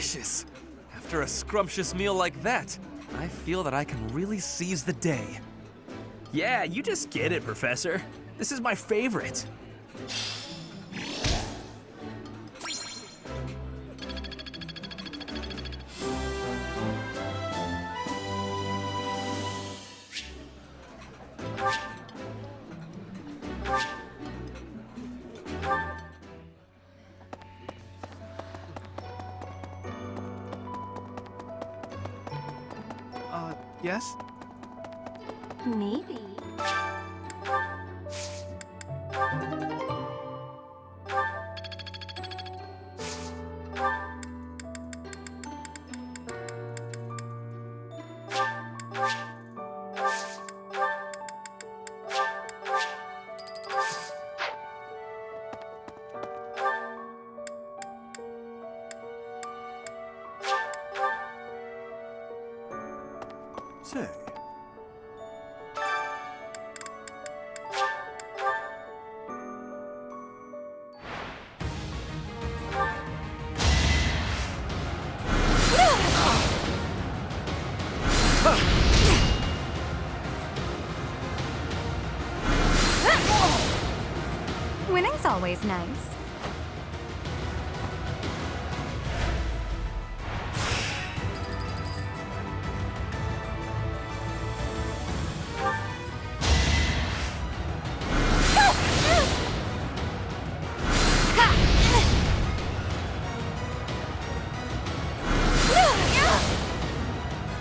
S6: delicious. After a scrumptious meal like that, I feel that I can really seize the day.
S8: Yeah, you just get it, Professor. This is my favorite.
S20: Yes?
S13: Maybe.
S1: Say,
S13: Winning's always nice.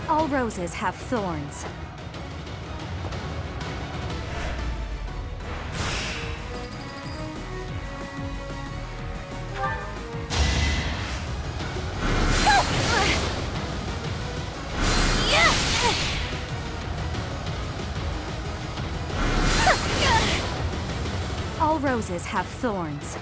S13: All roses have thorns. All roses have thorns.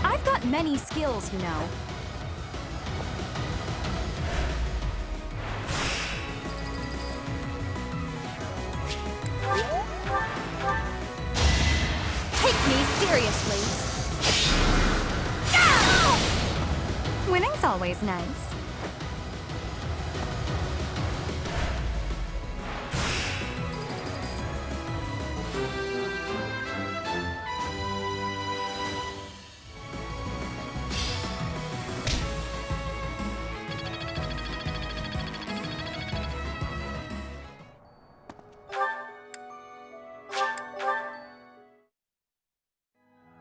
S13: I've got many skills, you know. Take me seriously. Winning's always nice.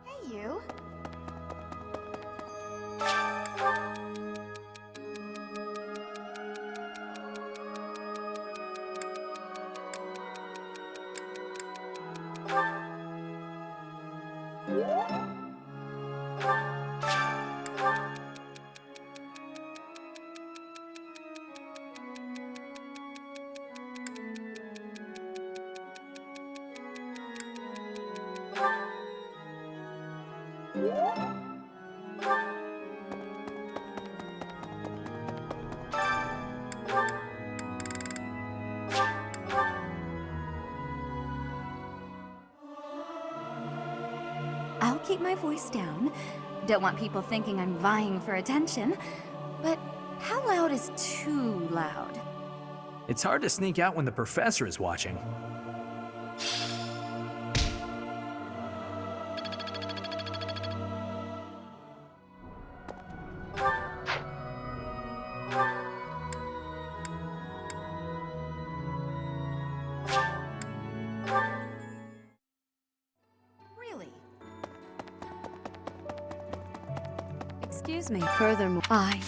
S13: Hey, you. I'll keep my voice down. Don't want people thinking I'm vying for attention. But how loud is too loud?
S8: It's hard to sneak out when the professor is watching.
S3: Really? Excuse me. Furthermore, I...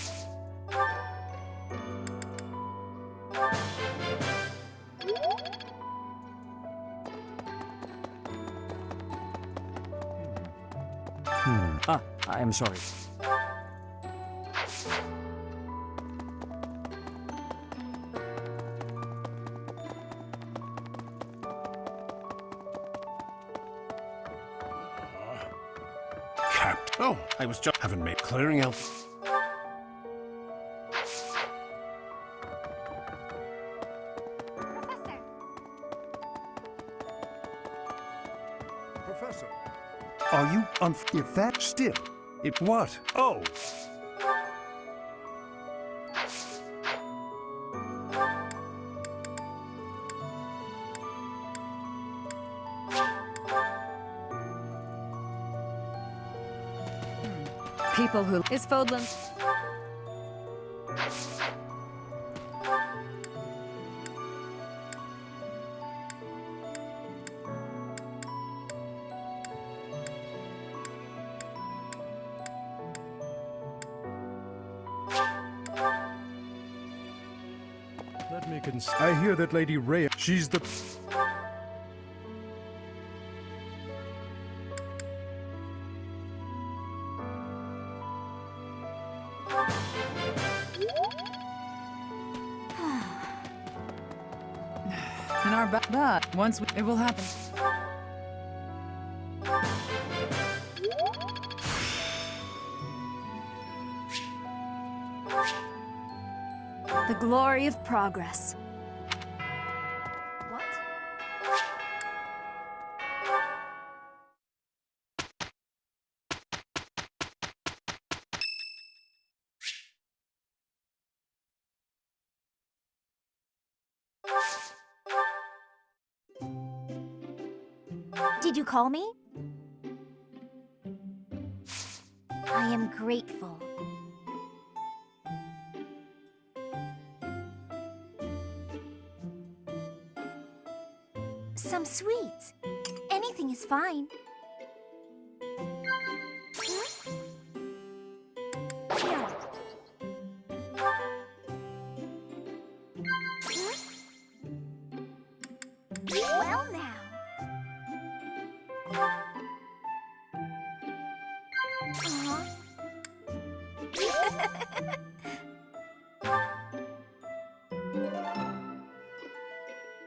S2: I am sorry.
S15: Oh, I was just haven't made clearing out.
S1: Professor.
S5: Are you if that still? It what? Oh.
S9: People who... Is Fodlan...
S1: Let me I hear that Lady Rhea, she's the...
S23: In our but once it will happen.
S3: The glory of progress.
S4: What? Did you call me? I am grateful. Some sweets. Anything is fine. Here. Well now.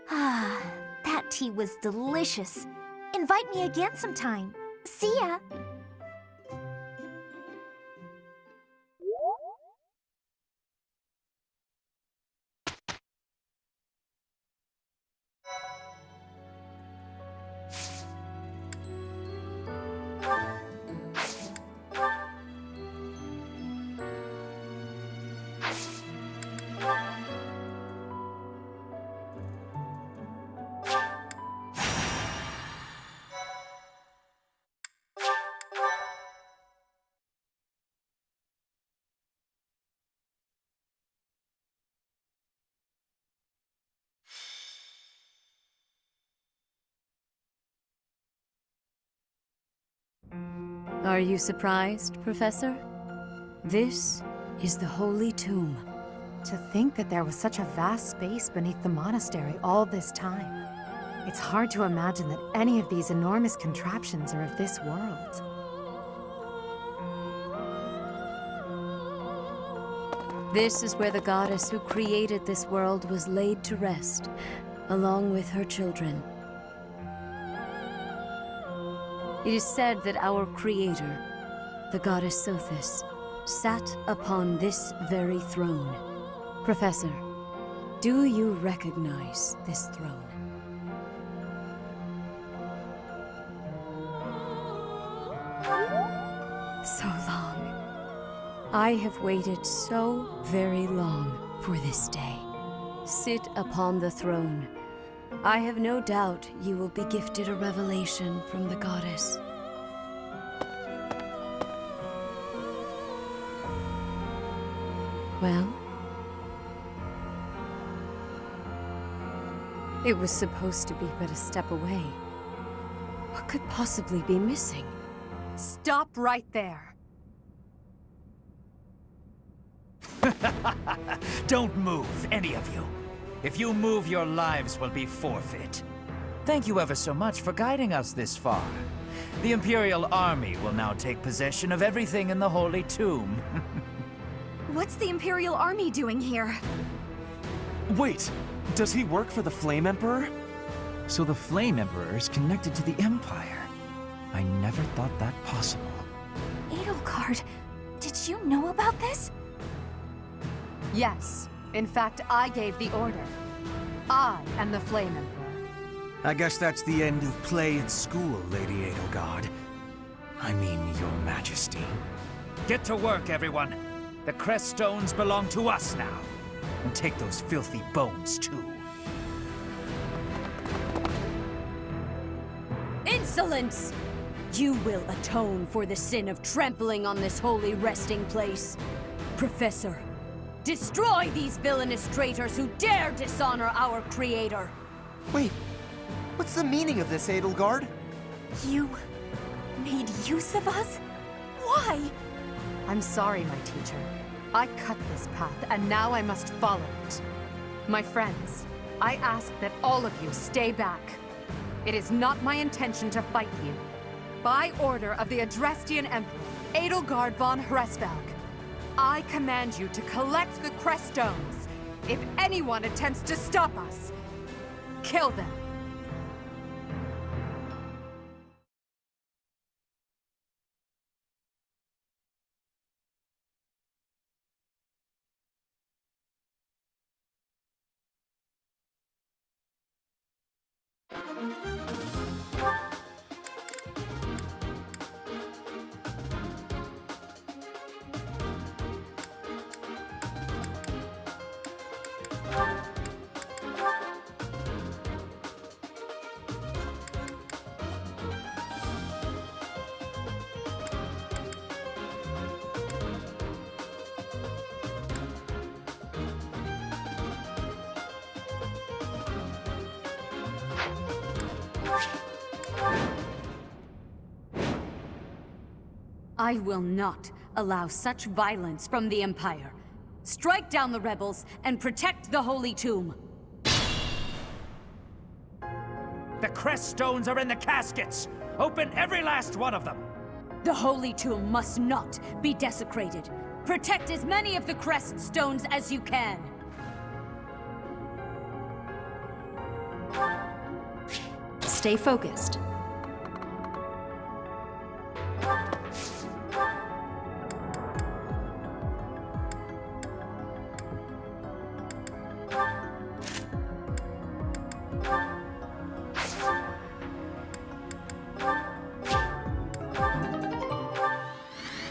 S4: Ah, that tea was delicious. Invite me again sometime. See ya.
S3: Are you surprised, Professor? This is the Holy Tomb.
S16: To think that there was such a vast space beneath the monastery all this time. It's hard to imagine that any of these enormous contraptions are of this world.
S3: This is where the goddess who created this world was laid to rest, along with her children. It is said that our creator, the goddess Sothis, sat upon this very throne. Professor, do you recognize this throne? So long. I have waited so very long for this day. Sit upon the throne. I have no doubt you will be gifted a revelation from the goddess. Well? It was supposed to be but a step away. What could possibly be missing?
S16: Stop right there!
S17: Don't move, any of you. If you move, your lives will be forfeit. Thank you ever so much for guiding us this far. The Imperial Army will now take possession of everything in the Holy Tomb.
S13: What's the Imperial Army doing here?
S6: Wait, does he work for the Flame Emperor?
S8: So the Flame Emperor is connected to the Empire. I never thought that possible.
S4: It Edelgard, did you know about this?
S16: Yes. In fact, I gave the order. I am the Flame Emperor.
S17: I guess that's the end of play at school, Lady Edelgard. I mean, Your Majesty. Get to work, everyone. The crest stones belong to us now. And take those filthy bones, too.
S11: Insolence! You will atone for the sin of trampling on this holy resting place. Professor, destroy these villainous traitors who dare dishonor our creator.
S7: Wait, what's the meaning of this, Edelgard?
S4: You made use of us? Why?
S16: I'm sorry, my teacher. I cut this path, and now I must follow it. My friends, I ask that all of you stay back. It is not my intention to fight you. By order of the Adrestian Emperor, Edelgard von Hresvelg, I command you to collect the crest stones. If anyone attempts to stop us, kill them.
S11: I will not allow such violence from the Empire. Strike down the rebels and protect the Holy Tomb.
S17: The crest stones are in the caskets! Open every last one of them!
S11: The Holy Tomb must not be desecrated. Protect as many of the crest stones as you can.
S14: Stay focused.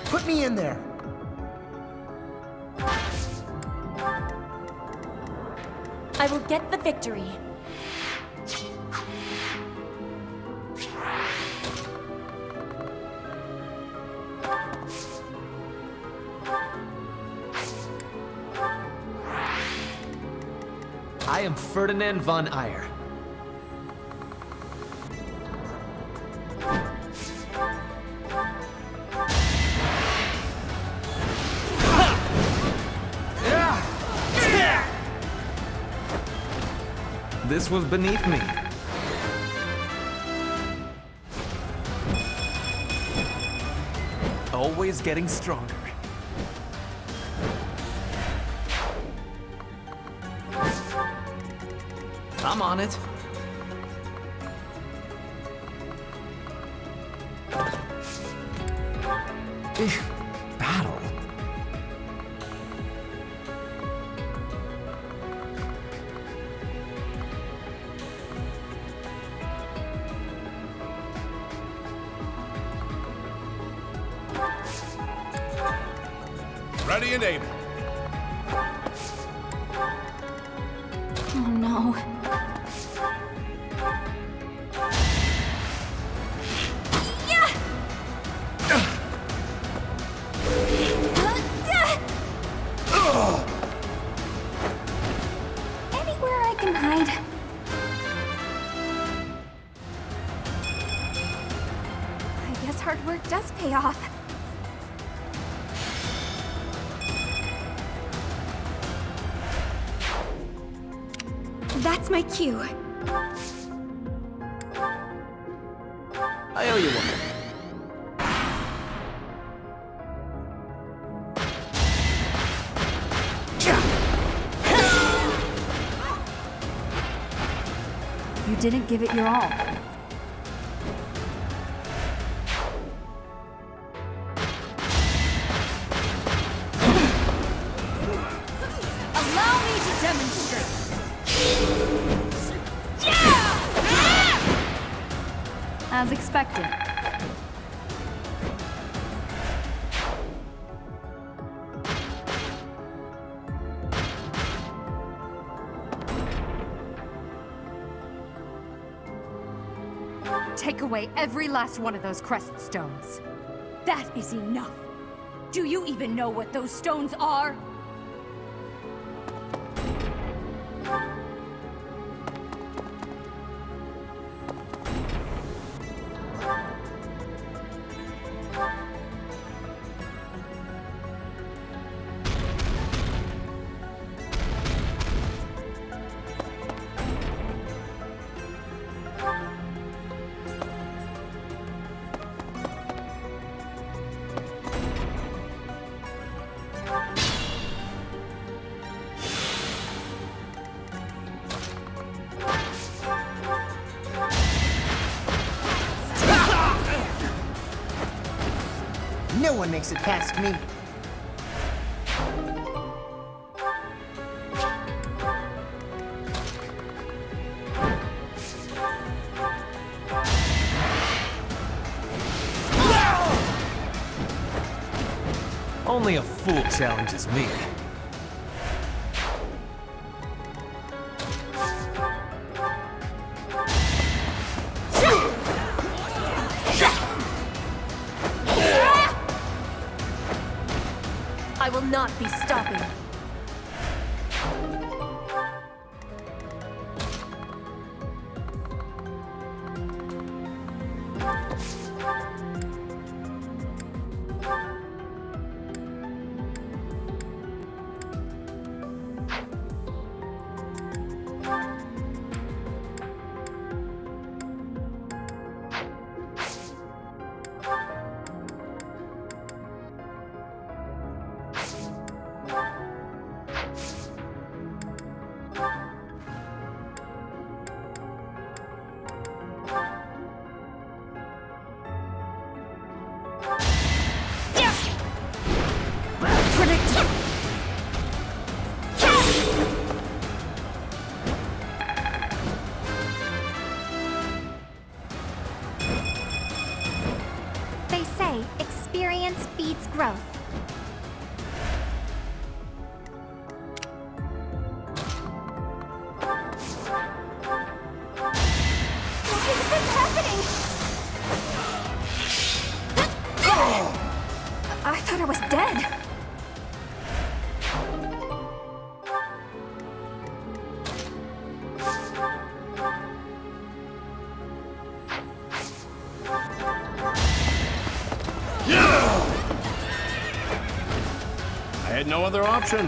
S7: Put me in there.
S11: I will get the victory.
S6: I am Ferdinand von Eyre. This was beneath me. Always getting stronger. I'm on it. Battle.
S15: Ready and able.
S4: Oh no. Anywhere I can hide. I guess hard work does pay off. That's my cue.
S6: I owe you one.
S14: You didn't give it your all.
S11: me to demonstrate!
S14: As expected.
S11: Take away every last one of those crest stones. That is enough. Do you even know what those stones are?
S7: No one makes it past me.
S6: Only a fool challenges me.
S11: I will not be stopping.
S4: They say experience beats growth. Why is this happening?
S11: I thought I was dead.
S15: I had no other option.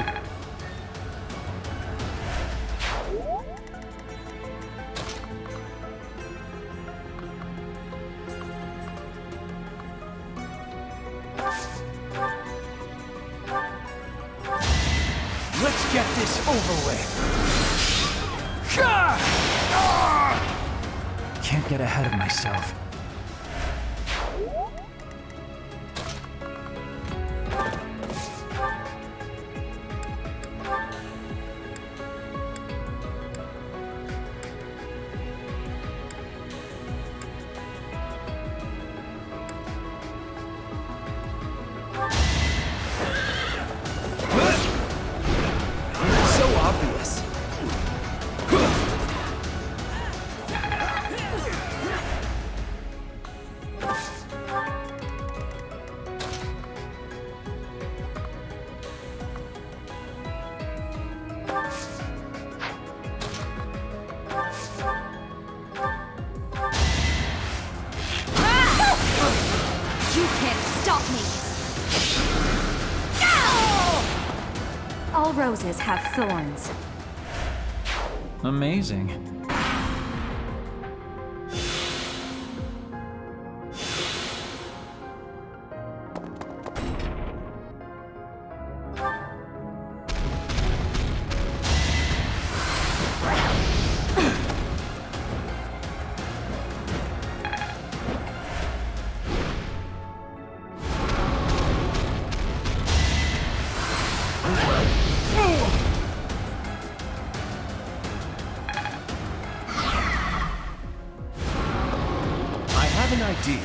S8: Let's get this over with. Can't get ahead of myself.
S12: So obvious.
S11: You can't stop me!
S9: All roses have thorns.
S8: Amazing.
S15: an idea.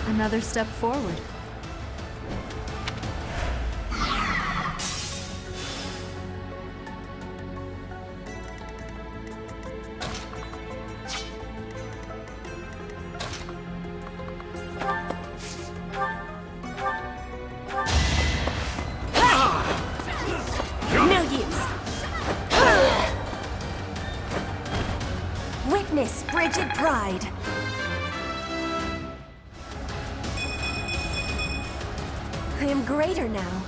S14: Another step forward.
S11: No use. Witness frigid pride. I am greater now.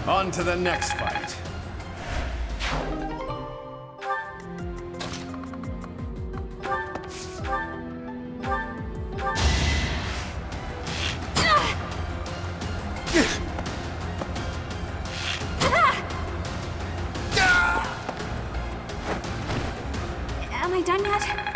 S15: On to the next fight.
S4: Am I done yet?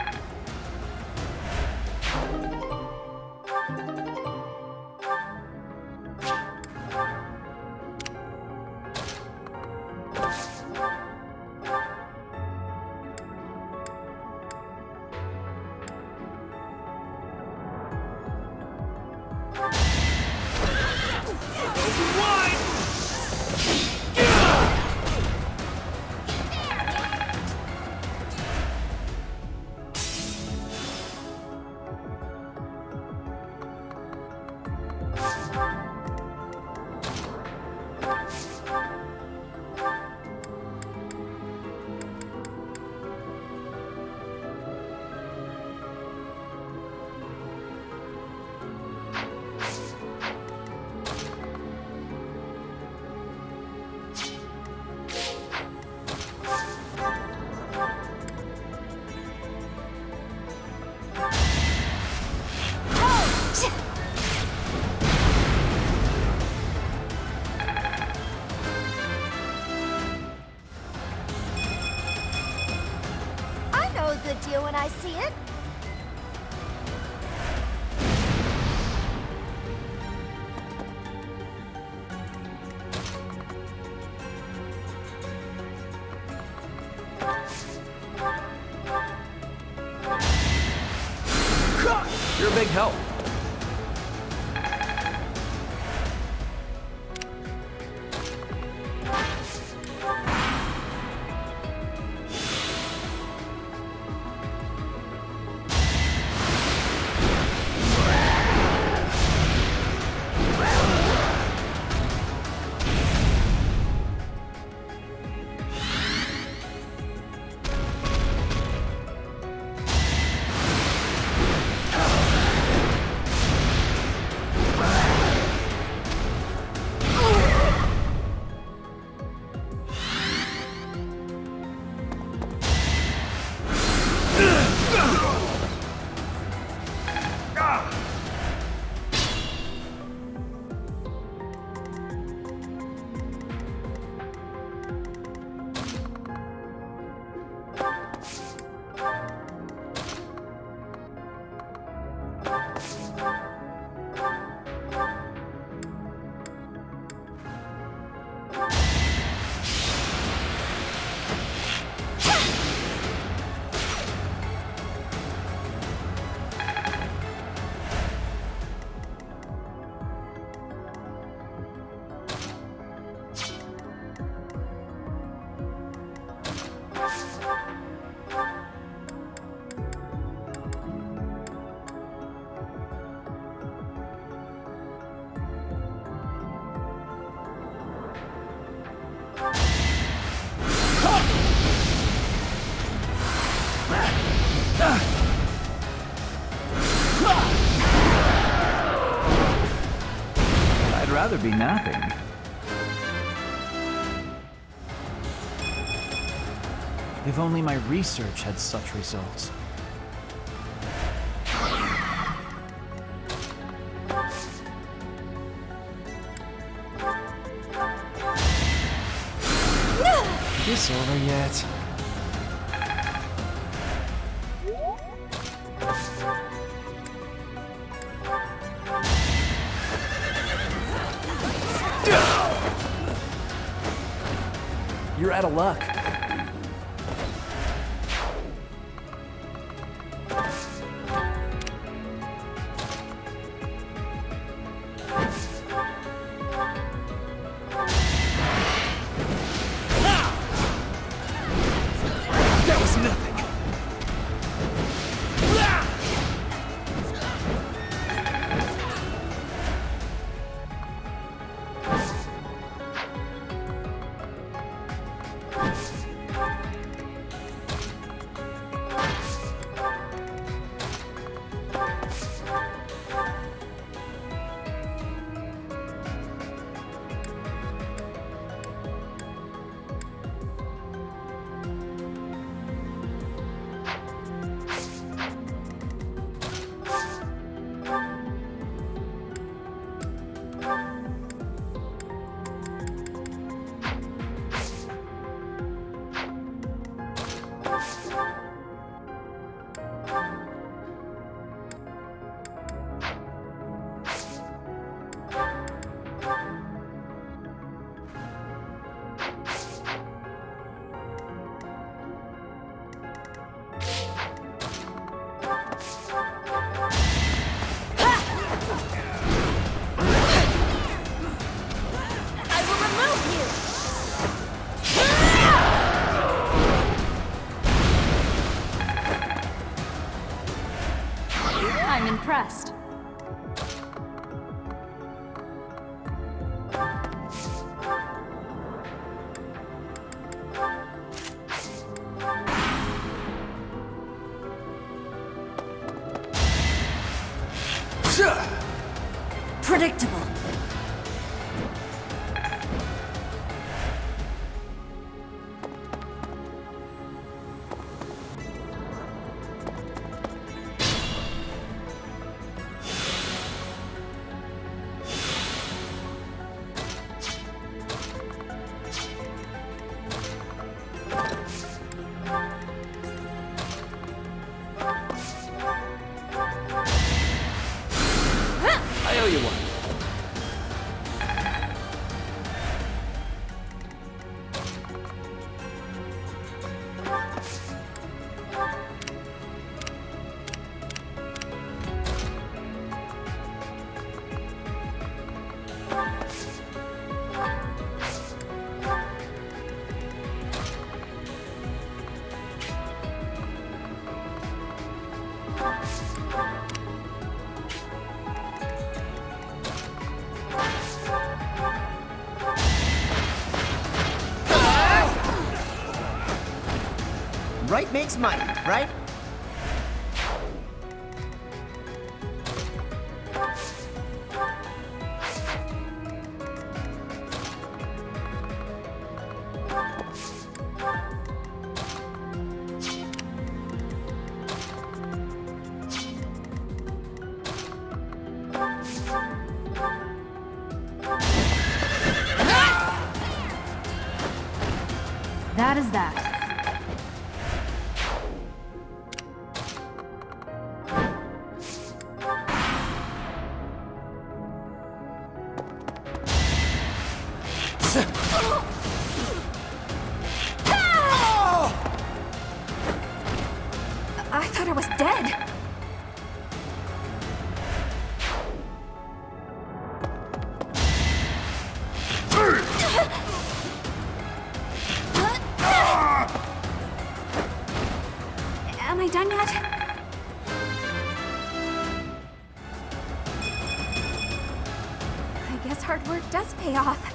S8: rather be napping. If only my research had such results.
S20: Is this over yet?
S2: You're out of luck.
S6: That was nothing.
S11: I'm impressed.
S9: Predictable.
S2: I owe you one.
S7: Right makes money, right?
S11: That is that.
S4: I thought I was dead. Am I done yet? I guess hard work does pay off.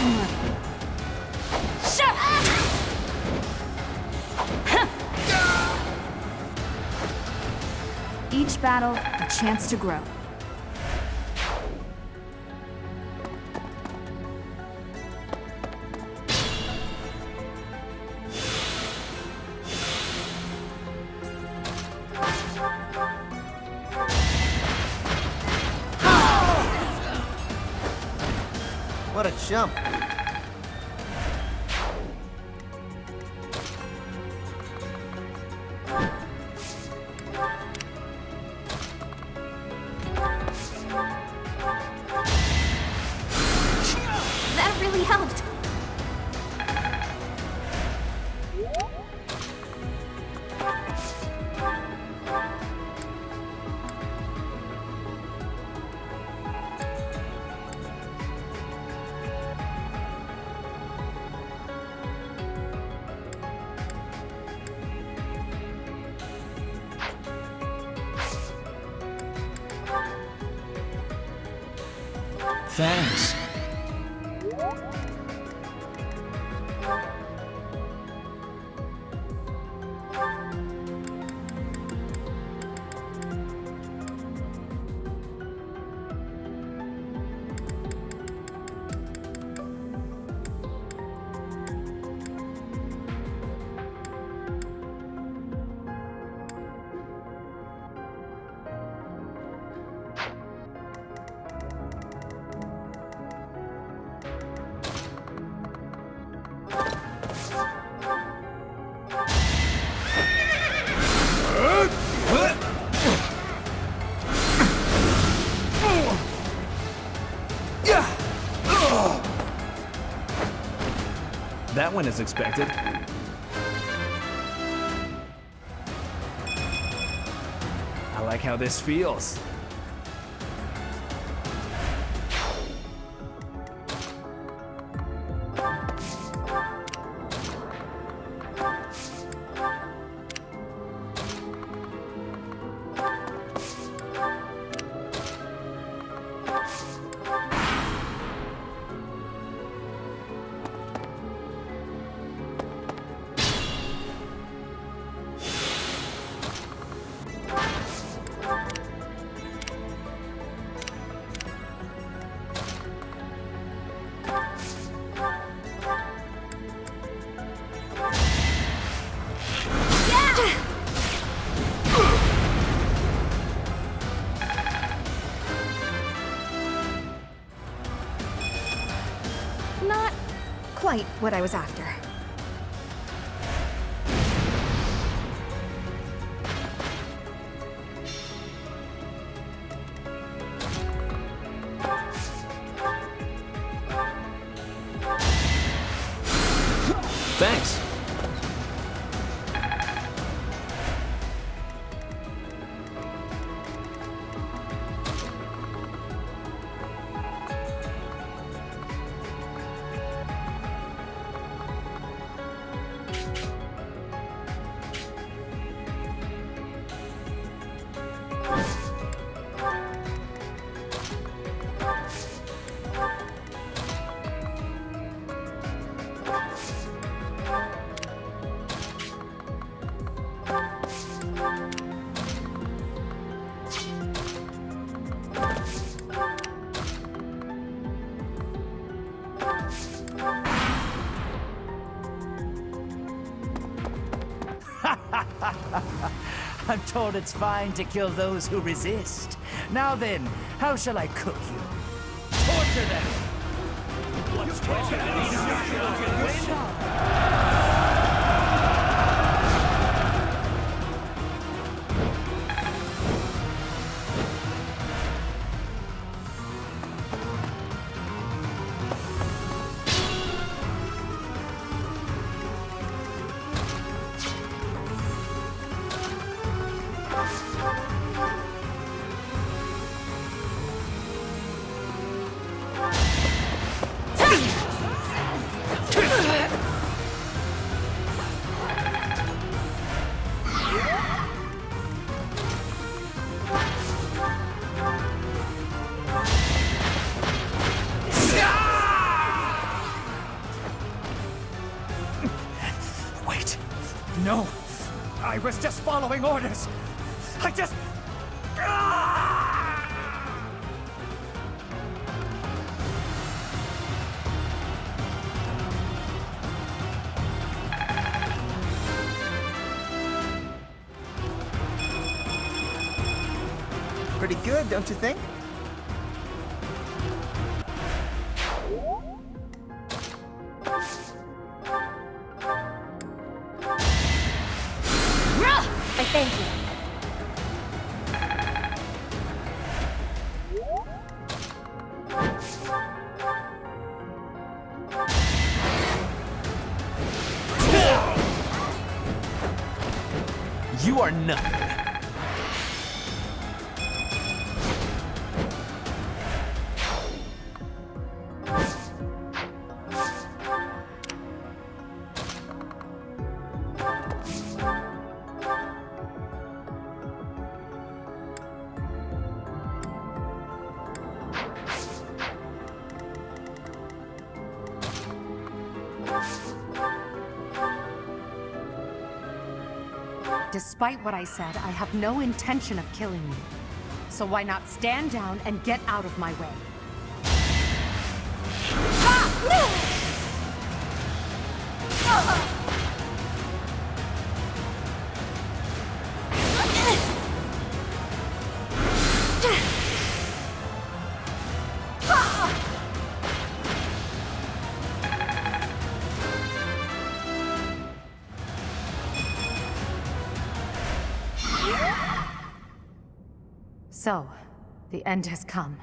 S11: Emulation level. Each battle, a chance to grow.
S7: What a jump.
S4: That really helped.
S8: Thanks.
S6: That went as expected. I like how this feels.
S14: Not quite what I was after.
S6: Thanks.
S17: I'm told it's fine to kill those who resist. Now then, how shall I cook you? Torture them! No, I was just following orders. I just...
S7: Pretty good, don't you think?
S9: I thank you.
S6: You are nothing.
S16: Despite what I said, I have no intention of killing you. So why not stand down and get out of my way? So, the end has come.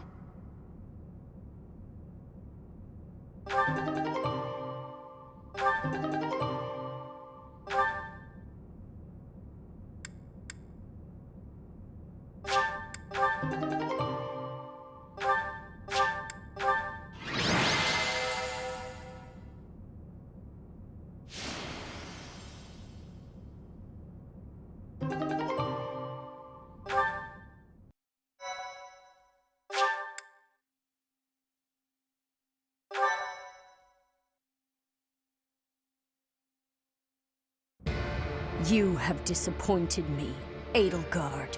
S11: You have disappointed me, Edelgard.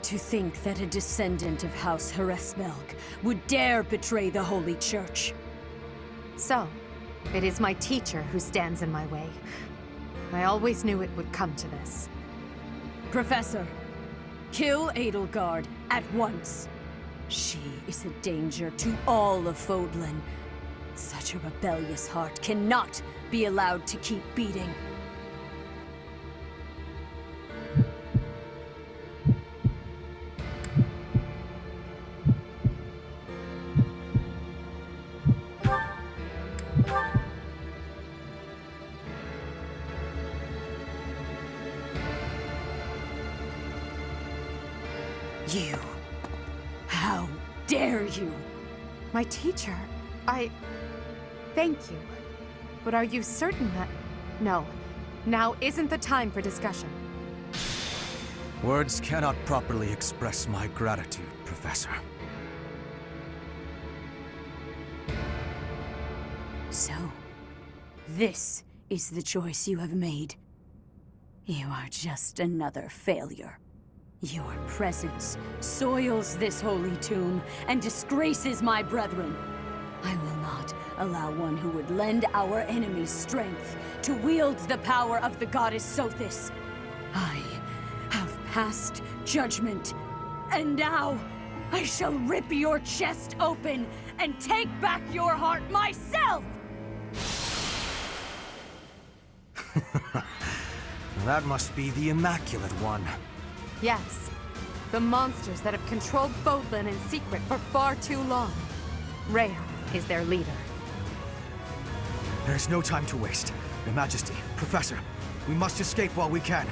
S11: To think that a descendant of House Hresmelg would dare betray the Holy Church.
S16: So, it is my teacher who stands in my way. I always knew it would come to this.
S11: Professor, kill Edelgard at once. She is a danger to all of Fodlan. Such a rebellious heart cannot be allowed to keep beating. You. How dare you?
S16: My teacher, thank you. But are you certain that... No. Now isn't the time for discussion.
S17: Words cannot properly express my gratitude, Professor.
S11: So, this is the choice you have made. You are just another failure. Your presence soils this holy tomb and disgraces my brethren. I will not allow one who would lend our enemies strength to wield the power of the goddess Sothis. I have passed judgment, and now I shall rip your chest open and take back your heart myself!
S17: That must be the Immaculate One.
S16: Yes. The monsters that have controlled Fodlan in secret for far too long. Rhea is their leader.
S17: There is no time to waste. Your Majesty, Professor, we must escape while we can.